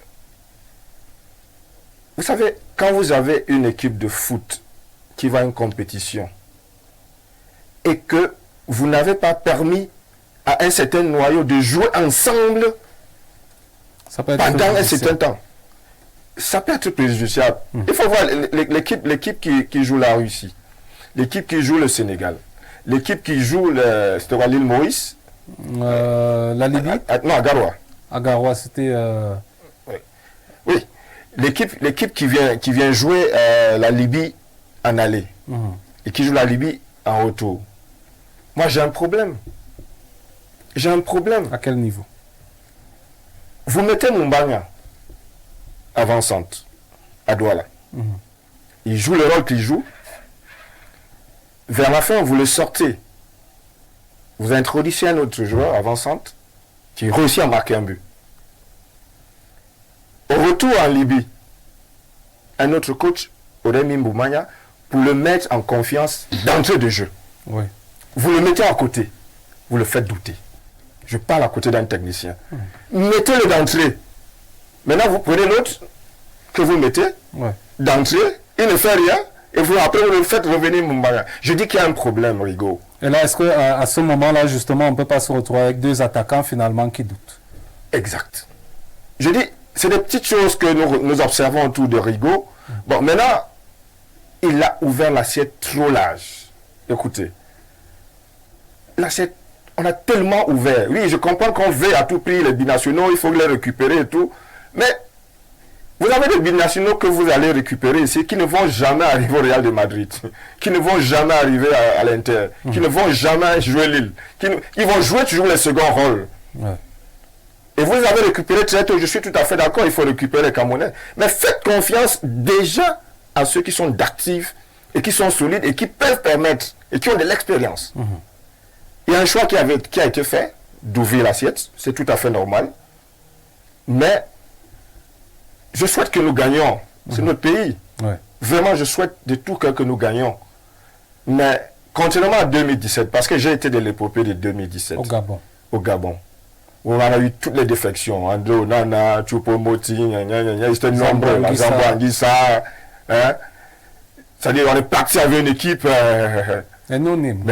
Vous savez, quand vous avez une équipe de foot qui va à une compétition et que vous n'avez pas permis à un certain noyau de jouer ensemble pendant un certain temps, ça peut être préjudiciable. Il faut voir l'équipe qui joue la Russie, l'équipe qui joue le Sénégal, l'équipe qui joue l'île Maurice, la Libye. Non, à Garoua. À Garoua, c'était... Oui, l'équipe qui vient jouer la Libye en aller et qui joue la Libye en retour. Moi, j'ai un problème. J'ai un problème. À quel niveau? Vous mettez Mumbanya avant-centre à Douala. Il joue le rôle qu'il joue. Vers la fin, vous le sortez. Vous introduisez un autre joueur avant-centre qui réussit à marquer un but. Au retour en Libye, un autre coach, Odemi Mumbanya, pour le mettre en confiance d'entrée de jeu. Vous le mettez à côté. Vous le faites douter. Je parle à côté d'un technicien. Mettez-le d'entrée. Maintenant, vous prenez l'autre que vous mettez d'entrée, il ne fait rien, et après vous le faites revenir Mumbanya. Je dis qu'il y a un problème, Rigaud. Et là, est-ce qu'à ce moment-là, justement, on ne peut pas se retrouver avec deux attaquants finalement qui doutent? Exact. Je dis, c'est des petites choses que nous observons autour de Rigaud. Bon, maintenant, il a ouvert l'assiette trop large. Écoutez, l'assiette, on a tellement ouvert. Oui, je comprends qu'on veut à tout prix les binationaux, il faut les récupérer et tout. Mais vous avez des binationaux que vous allez récupérer ici qui ne vont jamais arriver au Real de Madrid, qui ne vont jamais arriver à l'Inter, qui ne vont jamais jouer Lille, ils vont jouer toujours les seconds rôles. Et vous avez récupéré très tôt, je suis tout à fait d'accord, il faut récupérer les Camerounais. Mais faites confiance déjà à ceux qui sont d'actifs et qui sont solides et qui peuvent permettre et qui ont de l'expérience. Il y a un choix qui a été fait d'ouvrir l'assiette, c'est tout à fait normal. Mais je souhaite que nous gagnions. C'est notre pays. Vraiment, je souhaite de tout cœur que nous gagnions. Mais contrairement à 2017, parce que j'ai été de l'épopée de 2017. Au Gabon. Où on a eu toutes les défections. André Onana, Choupo-Moting, c'était nombreux. Zamba Anguissa. C'est-à-dire, on est parti avec une équipe. Mais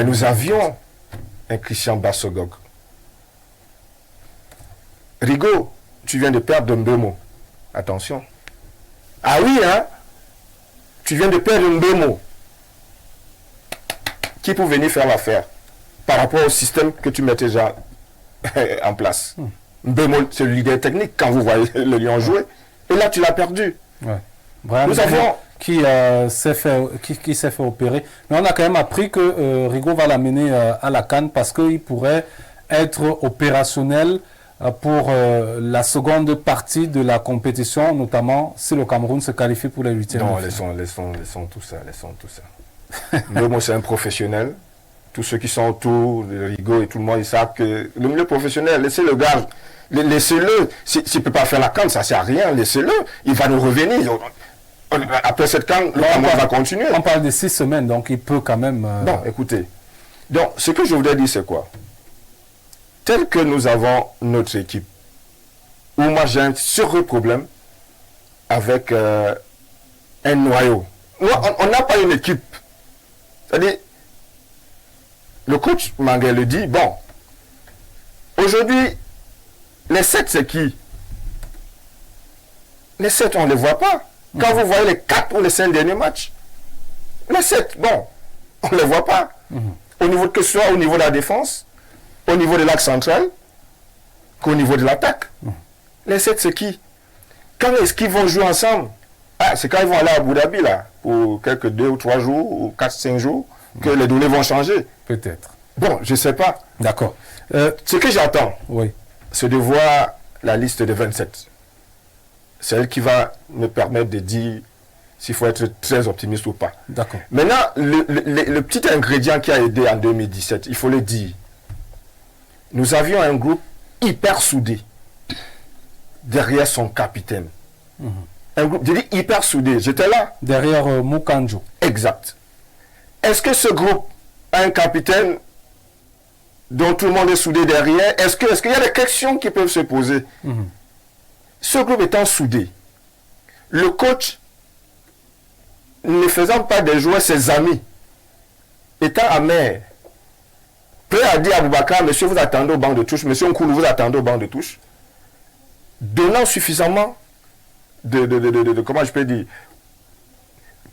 nous avions un Christian Bassogog. Rigaud, tu viens de perdre Mbemo. Attention. Ah oui, hein? Tu viens de perdre Mbemo. Qui peut venir faire l'affaire par rapport au système que tu mettais déjà en place? Mbemo, c'est le leader technique quand vous voyez le Lion jouer. Et là, tu l'as perdu. Nous avons... qui s'est fait opérer. Mais on a quand même appris que Rigaud va l'amener à la CAN parce qu'il pourrait être opérationnel pour la seconde partie de la compétition, notamment si le Cameroun se qualifie pour les huitièmes. Non, laissons tout ça. Moi, c'est un professionnel. Tous ceux qui sont autour de Rigaud et tout le monde, ils savent que le milieu professionnel, laissez le gars, laissez-le. S'il ne peut pas faire la CAN, ça ne sert à rien, laissez-le. Il va nous revenir. Après cette CAN, le Cameroun va continuer. On parle de 6 semaines, donc il peut quand même... Non, écoutez. Donc, ce que je voudrais dire, c'est quoi? Tel que nous avons notre équipe, où moi j'ai un sérieux problème avec un noyau. Nous, on n'a pas une équipe. C'est-à-dire, le coach Manguet le dit, bon, aujourd'hui, les 7, c'est qui? Les 7, on ne les voit pas. Quand vous voyez les 4 ou les 5 derniers matchs, les 7, bon, on ne les voit pas. Au niveau, que ce soit au niveau de la défense, au niveau de l'axe central, qu'au niveau de l'attaque. Les 7, c'est qui? Quand est-ce qu'ils vont jouer ensemble? C'est quand ils vont aller à Abu Dhabi, là, pour quelques 2 ou 3 jours, ou 4-5 jours, que les données vont changer. Peut-être. Bon, je ne sais pas. D'accord. Ce que j'attends, c'est de voir la liste de 27. C'est elle qui va me permettre de dire s'il faut être très optimiste ou pas. D'accord. Maintenant, le petit ingrédient qui a aidé en 2017, il faut le dire. Nous avions un groupe hyper soudé derrière son capitaine. Un groupe, je dis hyper soudé. J'étais là. Derrière Mukanjo. Exact. Est-ce que ce groupe a un capitaine dont tout le monde est soudé derrière? Est-ce qu'il y a des questions qui peuvent se poser? Ce groupe étant soudé, le coach ne faisant pas des joueurs ses amis, étant amer, prêt à dire à Boubacar, monsieur, vous attendez au banc de touche, monsieur Nkoulou, vous attendez au banc de touche, donnant suffisamment comment je peux dire,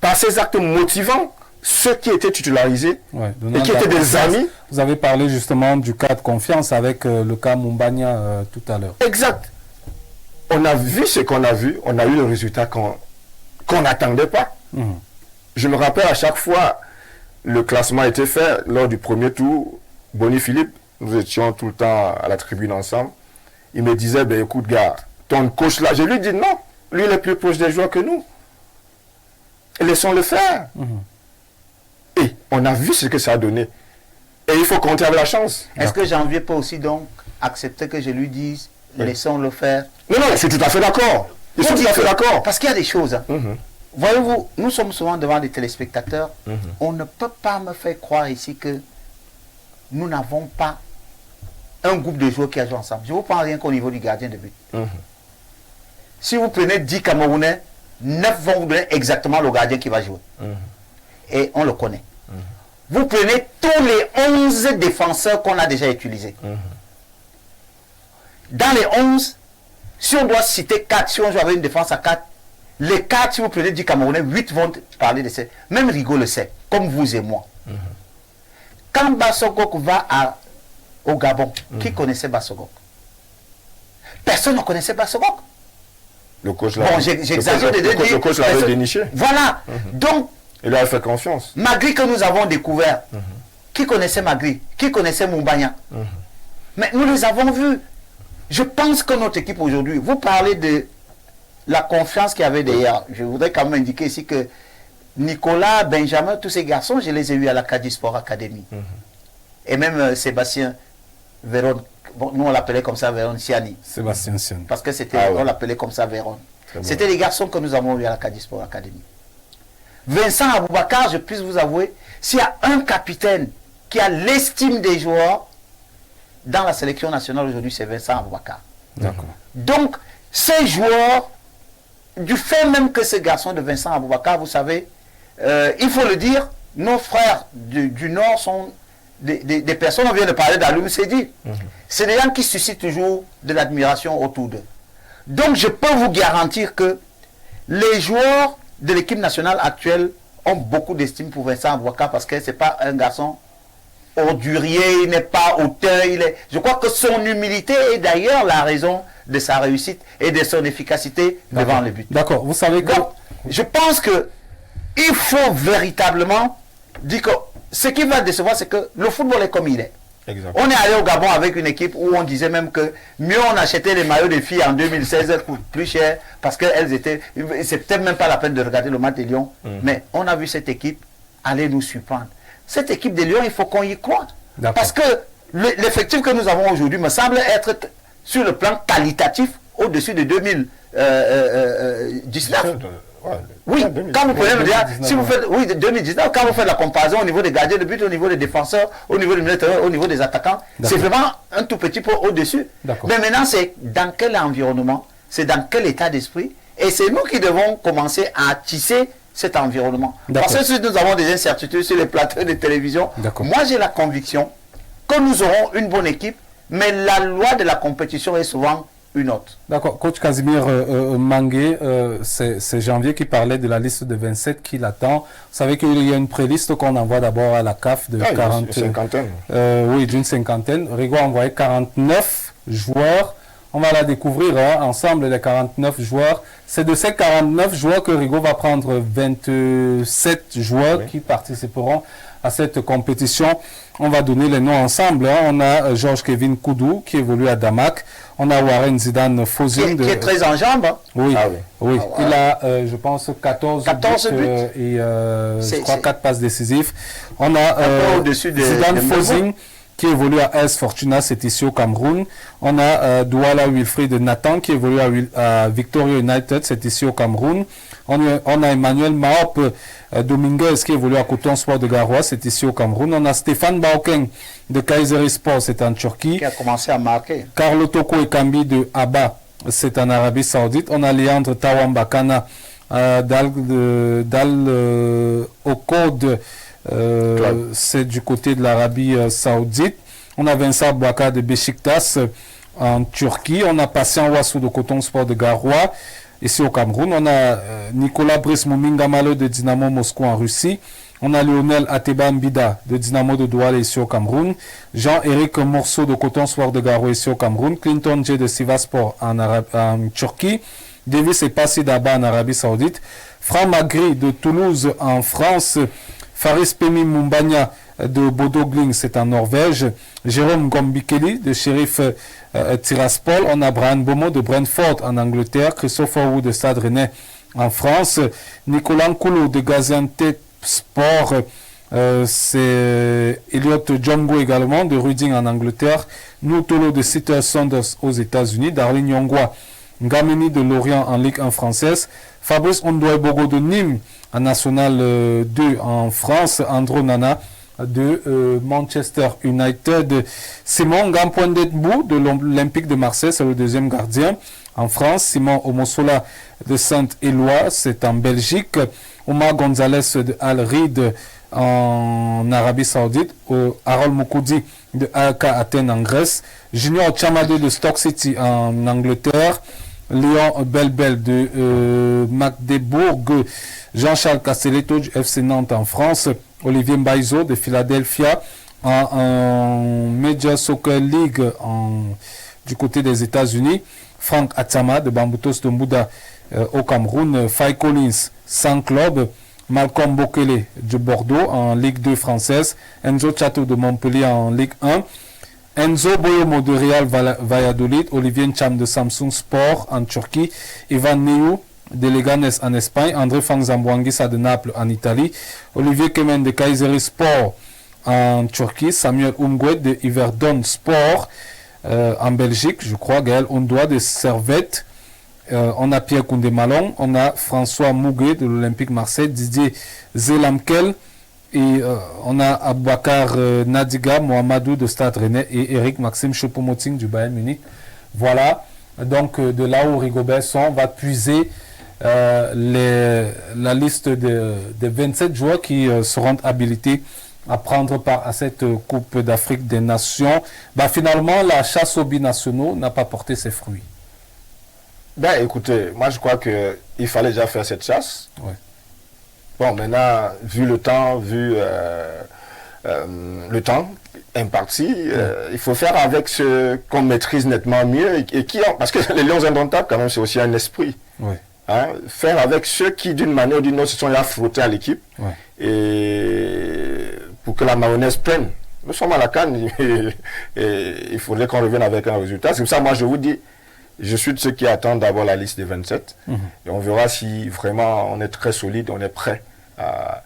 par ces actes motivants, ceux qui étaient titularisés et qui étaient des amis. Vous avez parlé justement du cas de confiance avec le cas Mumbanya tout à l'heure. Exact. On a vu ce qu'on a vu, on a eu le résultat qu'on n'attendait pas. Je me rappelle à chaque fois, le classement a été fait lors du premier tour. Bonnie Philippe, nous étions tout le temps à la tribune ensemble. Il me disait, ben écoute gars, ton coach là, je lui dis non, lui il est plus proche des joueurs que nous. Laissons-le faire. Et on a vu ce que ça a donné. Et il faut compter avec la chance. Est-ce que Janvier peut aussi donc accepter que je lui dise, laissons-le faire? Non, je suis tout à fait d'accord. Je suis tout à fait d'accord. Parce qu'il y a des choses. Voyez-vous, nous sommes souvent devant des téléspectateurs. On ne peut pas me faire croire ici que nous n'avons pas un groupe de joueurs qui a joué ensemble. Je ne vous parle rien qu'au niveau du gardien de but. Si vous prenez 10 Camerounais, 9 vont vous donner exactement le gardien qui va jouer. Et on le connaît. Vous prenez tous les 11 défenseurs qu'on a déjà utilisés. Dans les 11, si on doit citer 4, si on joue avec une défense à 4, les 4, si vous prenez 10 Camerounais, 8 vont parler de ça. Même Rigaud le sait, comme vous et moi. Quand Bassogok va au Gabon, qui connaissait Bassogok? Personne ne connaissait Bassogok. Le coach là. Bon, j'exagère de dire. Le coach l'avait déniché. Voilà. Donc, il a fait confiance. Magri que nous avons découvert, qui connaissait Magri? Qui connaissait Mumbanya? Mais nous les avons vus. Je pense que notre équipe aujourd'hui, vous parlez de la confiance qu'il y avait derrière. Je voudrais quand même indiquer ici que Nicolas, Benjamin, tous ces garçons, je les ai eus à la Cadi Sport Academy. Et même Sébastien Véron, bon, nous on l'appelait comme ça Véron Siani. Sébastien Siani. Parce que c'était, on l'appelait comme ça Véron. C'était les garçons que nous avons eus à la Cadi Sport Academy. Vincent Aboubakar, je puisse vous avouer, s'il y a un capitaine qui a l'estime des joueurs dans la sélection nationale aujourd'hui, c'est Vincent Aboubakar. D'accord. Donc, ces joueurs, du fait même que ces garçons de Vincent Aboubakar, vous savez, il faut le dire, nos frères du Nord sont des personnes, on vient de parler d'Aloum Sedi. C'est des gens qui suscitent toujours de l'admiration autour d'eux. Donc, je peux vous garantir que les joueurs de l'équipe nationale actuelle ont beaucoup d'estime pour Vincent Aboubakar parce que ce n'est pas un garçon ordurier, il n'est pas hauteur. Je crois que son humilité est d'ailleurs la raison de sa réussite et de son efficacité devant le but. D'accord, vous savez que... Donc, je pense que il faut véritablement dire que ce qui va décevoir, c'est que le football est comme il est. Exact. On est allé au Gabon avec une équipe où on disait même que mieux on achetait les maillots des filles en 2016, elles coûtent plus cher parce qu'elles étaient... C'est peut-être même pas la peine de regarder le match des Lions, mais on a vu cette équipe aller nous surprendre. Cette équipe des Lions, il faut qu'on y croit. Parce que l'effectif que nous avons aujourd'hui me semble être sur le plan qualitatif au-dessus de 2019. Oui, quand vous prenez le dire, si vous faites, oui, 2019, quand vous faites la comparaison au niveau des gardiens de but, au niveau des défenseurs, au niveau des militaires, au niveau des attaquants, c'est vraiment un tout petit peu au-dessus. Mais maintenant, c'est dans quel environnement, c'est dans quel état d'esprit, et c'est nous qui devons commencer à tisser cet environnement. Parce que si nous avons des incertitudes sur les plateaux de télévision, moi j'ai la conviction que nous aurons une bonne équipe, mais la loi de la compétition est souvent une autre. D'accord. Coach Casimir Mangué, c'est Janvier qui parlait de la liste de 27 qui l'attend. Vous savez qu'il y a une préliste qu'on envoie d'abord à la CAF de 40... Une cinquantaine. Oui, d'une cinquantaine. Rigaud a envoyé 49 joueurs. On va la découvrir ensemble, les 49 joueurs. C'est de ces 49 joueurs que Rigaud va prendre 27 joueurs qui participeront à cette compétition. On va donner les noms ensemble. On a Georges Kevin Koudou qui évolue à Damak. On a Warren Zidane Fozin. Qui est très en jambes. Hein. Oui, Ah oui. oui. Ah ouais. Il a, je pense, 14 buts. Et je crois 4 passes décisives. On a au-dessus de Zidane Fozin qui évolue à AS Fortuna, c'est ici au Cameroun. On a Douala Wilfried Nathan qui évolue à Victoria United, c'est ici au Cameroun. On a Emmanuel Maop Dominguez qui évolue à Coton Sport de Garoua, c'est ici au Cameroun. On a Stéphane Baokeng de Kayserispor, c'est en Turquie. Qui a commencé à marquer. Carlo Toko Ekambi de Abba, c'est en Arabie Saoudite. On a Leandre Tawambakana Okod, c'est du côté de l'Arabie Saoudite. On a Vincent Bouaka de Beşiktaş en Turquie. On a Patient Wassou de Coton Sport de Garoua, ici au Cameroun. On a Nicolas Brice Moumingamalo de Dynamo Moscou en Russie. On a Lionel Ateba Mbida de Dynamo de Douala ici au Cameroun. Jean-Éric Morceau de Coton Sport de Garoua ici au Cameroun. Clinton J de Sivaspor en Turquie. Davis Epassi d'Aba en Arabie Saoudite. Franck Magri de Toulouse en France. Faris Pemi Mumbanya de Bodo Glimt, c'est en Norvège. Jérôme Gombikeli de Sheriff Tiraspol. On a Brian Bomo de Brentford en Angleterre. Christopher Wu de Stade Rennais en France. Nicolas Nkulu de Gaziantep Sport. C'est Elliot Djongo également de Reading en Angleterre. Noutolo de Seattle Sounders aux États-Unis. Darlene Yongwa Ngameni de Lorient en Ligue 1 française. Fabrice Ondoué Bogo de Nîmes en National 2 en France. Andro Nana de Manchester United. Simon Gampoindetbou de l'Olympique de Marseille, c'est le deuxième gardien en France. Simon Omosola de Saint-Éloi, c'est en Belgique. Omar Gonzalez de Al Reed en Arabie Saoudite. Harold Moukoudi de AK Athènes en Grèce. Junior Chamade de Stoke City en Angleterre. Léon Belbel de Magdebourg. Jean-Charles Castelletto du FC Nantes en France. Olivier Mbaizo de Philadelphia en Major Soccer League du côté des États-Unis. Frank Atsama de Bambutos de Mbouda au Cameroun. Faye Collins, sans club. Malcolm Bokele de Bordeaux en Ligue 2 française. Enzo Chato de Montpellier en Ligue 1. Enzo Boyomo de Real Valladolid. Olivier Ncham de Samsung Sport en Turquie. Ivan Neyou de Leganés en Espagne. André Fangzambouanguissa de Naples en Italie. Olivier Kemen de Kayserispor en Turquie. Samuel Umgwet de Iverdon Sport en Belgique, je crois. Gaël Ondoa de Servette. On a Pierre Koundé Malon. On a François Mouguet de l'Olympique Marseille. Didier Zelamkel. Et on a Abouakar Nadiga Mohamedou de Stade Rennais et Eric Maxime Choupo-Moting du Bayern Munich. Voilà. Donc de là où Rigobert on va puiser la liste des 27 joueurs qui seront habilités à prendre part à cette Coupe d'Afrique des Nations. Finalement, la chasse aux binationaux n'a pas porté ses fruits. Ben écoutez, moi je crois qu'il fallait déjà faire cette chasse. Ouais. Bon, maintenant, vu le temps, vu le temps imparti, il faut faire avec ce qu'on maîtrise nettement mieux et qui ont, parce que les Lions indomptables, quand même, c'est aussi un esprit. Ouais. Hein, faire avec ceux qui, d'une manière ou d'une autre, se sont là frottés à l'équipe. Ouais. Et pour que la mayonnaise prenne. Nous sommes à la CAN et il faudrait qu'on revienne avec un résultat. C'est pour ça, moi, je vous dis, je suis de ceux qui attendent d'abord la liste des 27. Et on verra si vraiment on est très solide, on est prêt à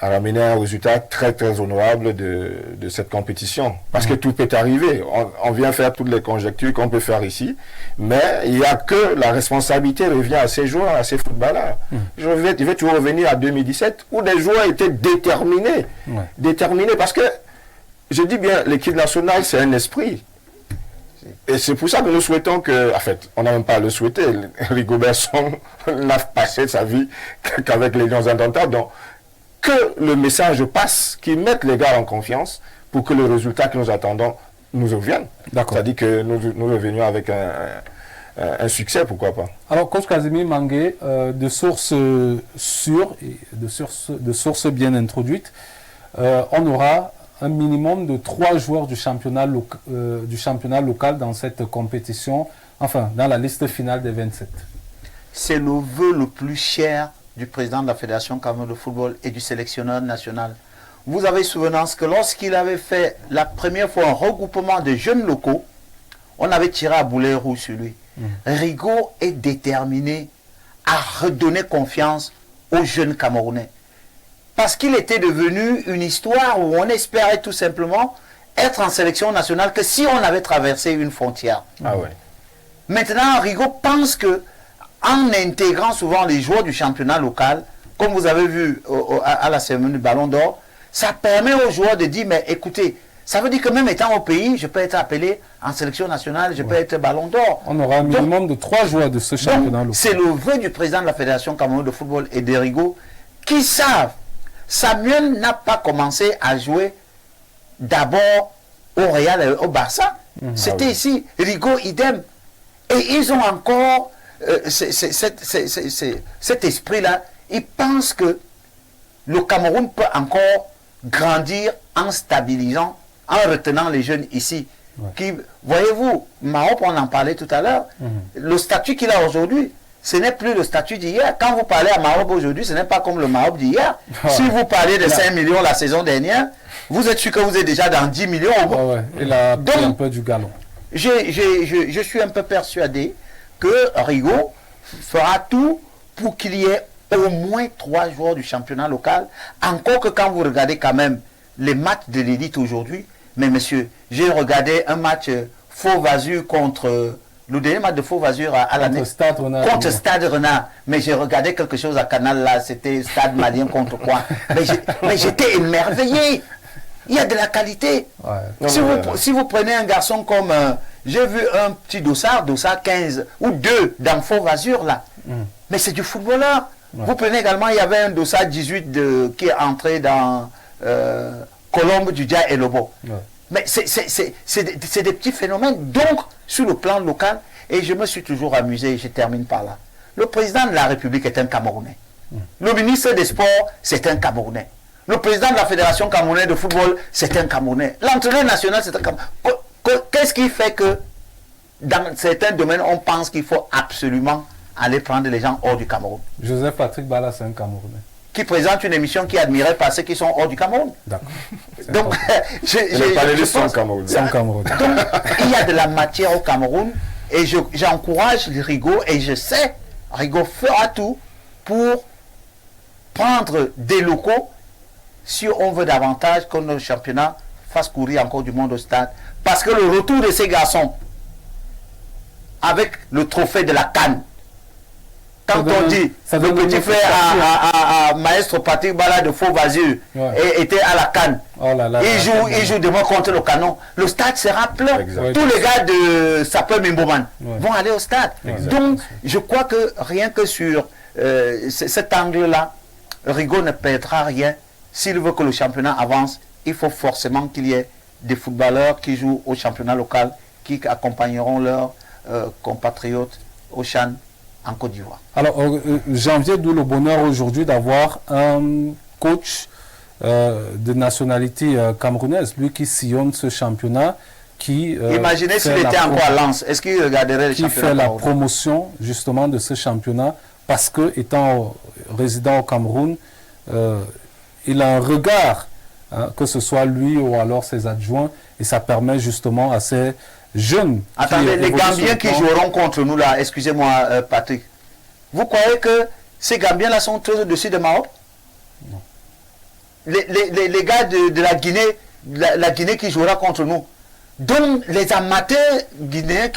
ramener un résultat très très honorable de cette compétition. Parce que tout peut arriver. On vient faire toutes les conjectures qu'on peut faire ici, mais il n'y a que la responsabilité revient à ces joueurs, à ces footballeurs. Je vais toujours revenir à 2017 où des joueurs étaient déterminés. Déterminés parce que, je dis bien, l'équipe nationale c'est un esprit. Et c'est pour ça que nous souhaitons que, en fait, on n'a même pas à le souhaiter, Rigobert Song n'a passé sa vie qu'avec les Lions indomptables. Donc, que le message passe, qu'ils mettent les gars en confiance pour que le résultat que nous attendons nous revienne. C'est-à-dire que nous revenions avec un succès, pourquoi pas. Alors, coach Casimir Mangué, de sources sûres et de sources bien introduites, on aura un minimum de 3 joueurs du championnat local dans cette compétition, enfin, dans la liste finale des 27. C'est le vœu le plus cher du président de la Fédération camerounaise de football et du sélectionneur national. Vous avez souvenance que lorsqu'il avait fait la première fois un regroupement de jeunes locaux, on avait tiré à boulet rouge sur lui. Rigo est déterminé à redonner confiance aux jeunes Camerounais. Parce qu'il était devenu une histoire où on espérait tout simplement être en sélection nationale que si on avait traversé une frontière. Ah ouais. Maintenant, Rigo pense que en intégrant souvent les joueurs du championnat local, comme vous avez vu à la cérémonie du Ballon d'Or, ça permet aux joueurs de dire, mais écoutez, ça veut dire que même étant au pays, je peux être appelé en sélection nationale, je peux être Ballon d'Or. On aura un minimum de 3 joueurs de ce championnat local. C'est le vœu du président de la Fédération camerounaise de football et de Rigo qui savent. Samuel n'a pas commencé à jouer d'abord au Real et au Barça. C'était ici. Rigo, idem. Et ils ont encore cet esprit-là. Ils pensent que le Cameroun peut encore grandir en stabilisant, en retenant les jeunes ici. Voyez-vous, Maroc, on en parlait tout à l'heure, le statut qu'il a aujourd'hui, ce n'est plus le statut d'hier. Quand vous parlez à Maroc aujourd'hui, ce n'est pas comme le Maroc d'hier. Si vous parlez de 5 millions la saison dernière, vous êtes sûr que vous êtes déjà dans 10 millions. Il a pris un peu du galon. Je suis un peu persuadé que Rigo fera tout pour qu'il y ait au moins 3 joueurs du championnat local. Encore que quand vous regardez quand même les matchs de l'élite aujourd'hui, mais monsieur, j'ai regardé un match Faux-Vazur contre... Le dernier match de Faux-Vazur à l'année contre Stade Renard. Mais j'ai regardé quelque chose à Canal là, c'était Stade Malien contre quoi. Mais j'étais émerveillé. Il y a de la qualité. Si vous prenez un garçon comme... j'ai vu un petit Dossard 15 ou 2 dans Faux-Vazur là. Mais c'est du footballeur. Vous prenez également, il y avait un Dossard 18 qui est entré dans Colombe, Djudia et Lobo. Mais c'est des petits phénomènes. Donc, sur le plan local, et je me suis toujours amusé, je termine par là. Le président de la République est un Camerounais. Le ministre des Sports, c'est un Camerounais. Le président de la Fédération camerounaise de football, c'est un Camerounais. L'entraîneur national, c'est un Camerounais. Qu'est-ce qui fait que, dans certains domaines, on pense qu'il faut absolument aller prendre les gens hors du Cameroun? Joseph Patrick Bala, c'est un Camerounais. Qui présente une émission qui est admirée par ceux qui sont hors du Cameroun. D'accord. Donc, les panélistes sont Camerounais. Donc, il y a de la matière au Cameroun et j'encourage Rigo et je sais, Rigo fera tout pour prendre des locaux si on veut davantage que le championnat fasse courir encore du monde au stade. Parce que le retour de ces garçons avec le trophée de la CAN, quand on dit le petit frère à Maestro Patrick Bala de Faux-Vazur était à la CAN, il joue demain contre le Canon, le stade sera plein. Tous les gars de Sapeur Mimboman vont aller au stade. Donc je crois que rien que sur cet angle-là, Rigo ne perdra rien. S'il veut que le championnat avance, il faut forcément qu'il y ait des footballeurs qui jouent au championnat local, qui accompagneront leurs compatriotes au CHAN en Côte d'Ivoire. Alors, janvier, d'où le bonheur aujourd'hui d'avoir un coach de nationalité camerounaise, lui qui sillonne ce championnat, qui... Imaginez s'il était encore à Lens, est-ce qu'il regarderait le championnat? Qui fait la promotion justement de ce championnat, parce que, étant résident au Cameroun, il a un regard, que ce soit lui ou alors ses adjoints, et ça permet justement à ces jeunes... Attendez, les Gambiens qui joueront contre nous là, excusez-moi Patrick, vous croyez que ces Gambiens là sont tous au-dessus de Maroc? Non. Les gars de la Guinée, la Guinée qui jouera contre nous, donc les amateurs guinéens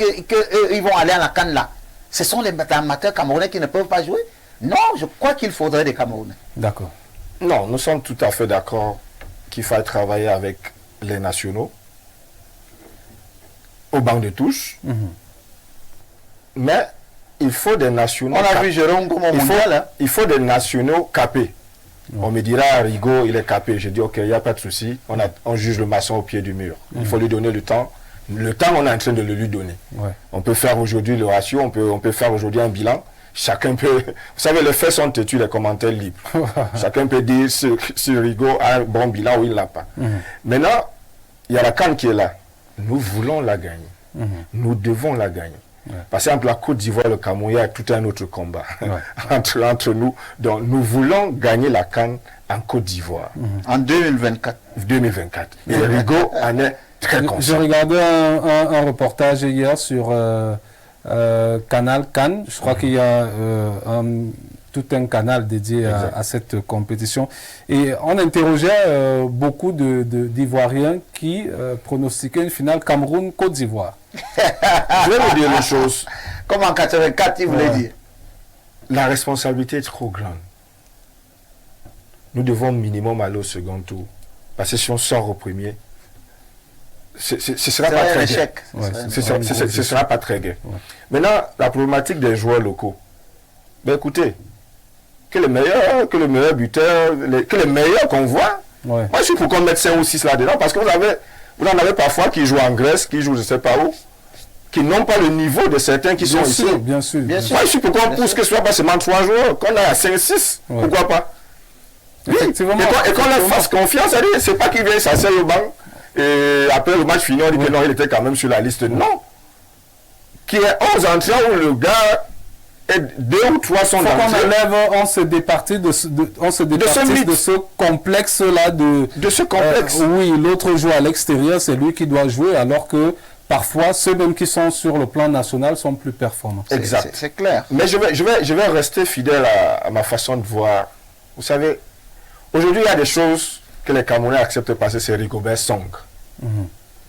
ils vont aller à la CAN là, ce sont les amateurs camerounais qui ne peuvent pas jouer? Non, je crois qu'il faudrait des Camerounais. D'accord. Non, nous sommes tout à fait d'accord qu'il faille travailler avec les nationaux au banc de touche. Mais il faut des nationaux. On a vu Jérôme comme au mondial. Il faut des nationaux capés. On me dira, Rigo, il est capé. Je dis, ok, il n'y a pas de souci. On juge le maçon au pied du mur. Il faut lui donner le temps. Le temps, on est en train de le lui donner. On peut faire aujourd'hui le ratio, on peut faire aujourd'hui un bilan. Chacun peut... Vous savez, les faits sont têtus, les commentaires libres. Chacun peut dire si Rigo a un bon bilan ou il ne l'a pas. Maintenant, il y a la CAN qui est là. Nous voulons la gagner. Nous devons la gagner. Par exemple, la Côte d'Ivoire, le Cameroun, il y a tout un autre combat entre nous. Donc, nous voulons gagner la CAN en Côte d'Ivoire. En 2024. 2024. Et Rigo en est Très Je conscient. regardais un reportage hier sur Canal Cannes. Je crois qu'il y a tout un canal dédié à cette compétition. Et on interrogeait beaucoup d'Ivoiriens qui pronostiquaient une finale Cameroun-Côte d'Ivoire. Je vais vous dire une chose. Comme en 84, il voulait dire. La responsabilité est trop grande. Nous devons minimum aller au second tour. Parce que si on sort au premier, ce sera pas très gai. Ce sera pas très gai. Ouais. Maintenant, la problématique des joueurs locaux. Ben écoutez, que les meilleurs buteurs, que les meilleurs qu'on voit, Ouais. moi je suis pour qu'on mette 5 ou 6 là-dedans, parce que vous en avez parfois qui jouent en Grèce, qui jouent je ne sais pas où, qui n'ont pas le niveau de certains qui sont ici. Bien sûr. Bien sûr. Moi je suis pour qu'on pousse que ce soit pas seulement 3 joueurs, qu'on ait à 5-6, Ouais. pourquoi pas. Oui, Effectivement. et qu'on leur fasse confiance, c'est pas qu'il vient s'asseoir au banc, et après le match fini, on dit que non, il était quand même sur la liste. Non. Qui est 11 entrants où le gars, et 2 ou 3 sont Faut dans qu'on le jeu. enlève, on se départit de mythe. ce complexe-là de ce complexe. oui, l'autre joue à l'extérieur, c'est lui qui doit jouer, alors que parfois, ceux même qui sont sur le plan national sont plus performants. Exact. C'est clair. Mais je vais rester fidèle à ma façon de voir. Vous savez, aujourd'hui, il y a des choses que les Camerounais acceptent parce que c'est Rigobert Song.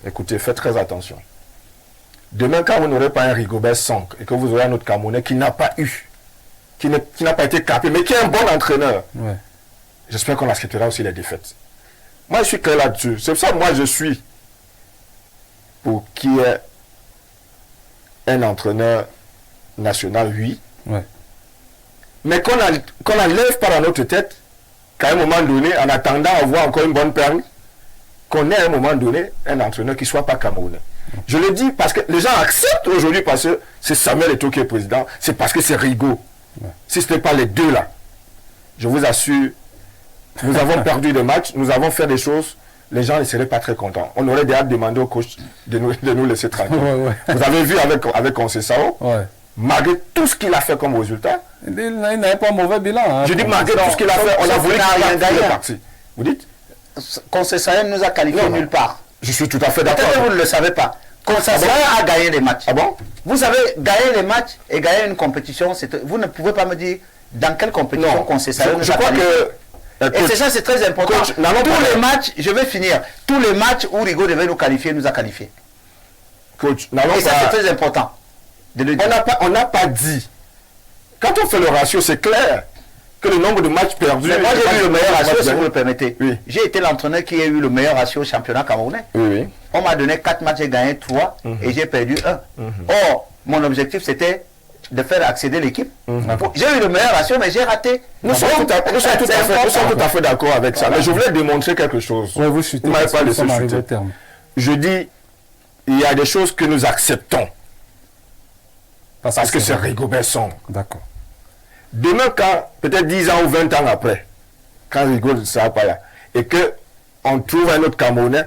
Écoutez, faites très attention. Demain, quand vous n'aurez pas un Rigobert Song et que vous aurez un autre Camerounais qui n'a pas eu, qui n'a pas été capé, mais qui est un bon entraîneur, Ouais. j'espère qu'on acceptera aussi les défaites. Moi, je suis clair là-dessus. C'est pour ça que moi, je suis pour qu'il y ait un entraîneur national, oui, Ouais. mais qu'on n'enlève pas dans notre tête qu'à un moment donné, en attendant d'avoir encore une bonne perle, qu'on ait à un moment donné un entraîneur qui ne soit pas camerounais. Je le dis parce que les gens acceptent aujourd'hui parce que c'est Samuel Eto'o qui est président, c'est parce que c'est Rigaud. Si ce n'était pas les deux là, je vous assure, nous avons perdu des matchs, nous avons fait des choses, les gens ne seraient pas très contents. On aurait déjà demandé au coach de nous laisser tranquilles. Ouais. Vous avez vu avec Conceição, Ouais. malgré tout ce qu'il a fait comme résultat, Il n'avait pas un mauvais bilan. Hein, je dis malgré tout ce qu'il a fait, on a voulu qu'il gagné. soit parti. Vous dites? Conceição nous a qualifiés nulle part. Je suis tout à fait d'accord. Peut-être que vous ne le savez pas. Conceição a gagné des matchs. Ah bon? Vous savez, gagner les matchs et gagner une compétition, vous ne pouvez pas me dire dans quelle compétition Non. Conceição nous Je a crois qualifiés. que... Et c'est ça, c'est très important. Coach, n'allons tous pas- les matchs, je vais finir, tous les matchs où Rigaud devait nous qualifier, nous a qualifiés. Coach, n'allons Et ça, c'est pas... très important de le dire. On n'a pas dit. Quand on fait le ratio, c'est clair que le nombre de matchs perdus... Mais moi, j'ai eu le meilleur ratio, si vous le Oui, permettez. Oui. J'ai été l'entraîneur qui a eu le meilleur ratio au championnat camerounais. oui. On m'a donné 4 matchs, j'ai gagné 3 et j'ai perdu 1. Or, mon objectif, c'était de faire accéder l'équipe. J'ai eu le meilleur ratio, mais j'ai raté. Nous sommes tout à fait d'accord avec ça. Mais je voulais démontrer quelque chose. Ouais, vous chutez, Vous m'avez parce pas que nous laissé sommes arrivés chuter. au terme. Je dis, il y a des choses que nous acceptons. Parce que c'est Rigobert Song. D'accord. Demain, quand, peut-être 10 ans ou 20 ans après, quand Rigaud ne sera pas là, et qu'on trouve un autre Camerounais,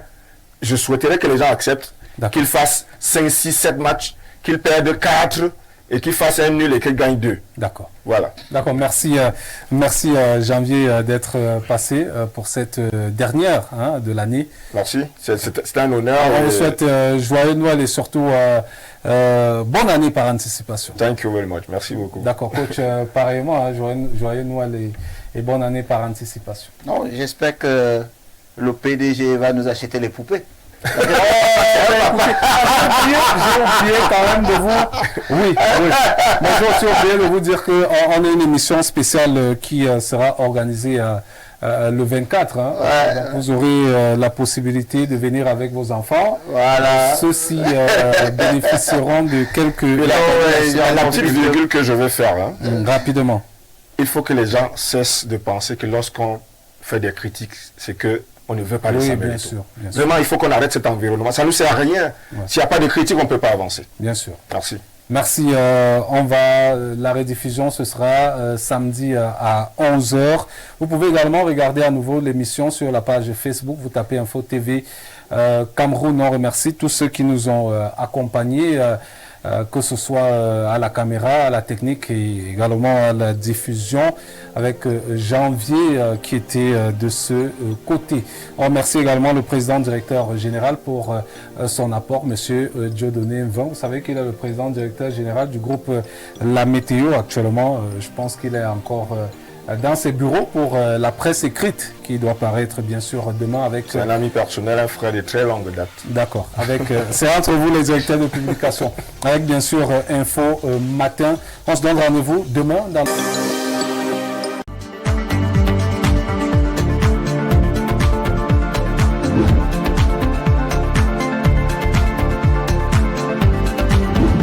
je souhaiterais que les gens acceptent D'accord. qu'il fasse 5, 6, 7 matchs, qu'il perde 4 et qu'il fasse un nul et qu'il gagne 2. D'accord. Voilà. D'accord, merci Janvier d'être passé pour cette dernière de l'année. Merci. C'est un honneur. On vous souhaite joyeux Noël et surtout bonne année par anticipation. Thank you very much. Merci beaucoup. D'accord, coach, pareillement, joyeux Noël et bonne année par anticipation. Non, j'espère que le PDG va nous acheter les poupées. J'ai oublié quand même de vous. Oui. Mais j'ai aussi oublié de vous dire qu'on a une émission spéciale qui sera organisée le 24. Hein. Ouais. Donc vous aurez la possibilité de venir avec vos enfants. Voilà. Ceux-ci bénéficieront de quelques... La petite virgule que je vais faire, hein, Rapidement. il faut que les gens cessent de penser que lorsqu'on fait des critiques, c'est que on ne veut pas le Oui, Samuel bien Eto'o. sûr, bien sûr. Vraiment, il faut qu'on arrête cet environnement. Ça ne nous sert à rien. Ouais. S'il n'y a pas de critique, on ne peut pas avancer. Bien sûr. Merci. Merci. La rediffusion, ce sera samedi à 11h. Vous pouvez également regarder à nouveau l'émission sur la page Facebook. Vous tapez Info TV Cameroun. On remercie tous ceux qui nous ont accompagnés. que ce soit à la caméra, à la technique et également à la diffusion avec Janvier qui était de ce côté. On remercie également le président directeur général pour son apport, monsieur Dieudonné Mvon. Vous savez qu'il est le président directeur général du groupe La Météo actuellement. Je pense qu'il est encore dans ses bureaux pour la presse écrite qui doit paraître bien sûr demain avec... C'est un ami personnel, un frère de très longue date. D'accord. C'est entre vous les directeurs de publication. Avec bien sûr Info Matin. On se donne rendez-vous demain dans...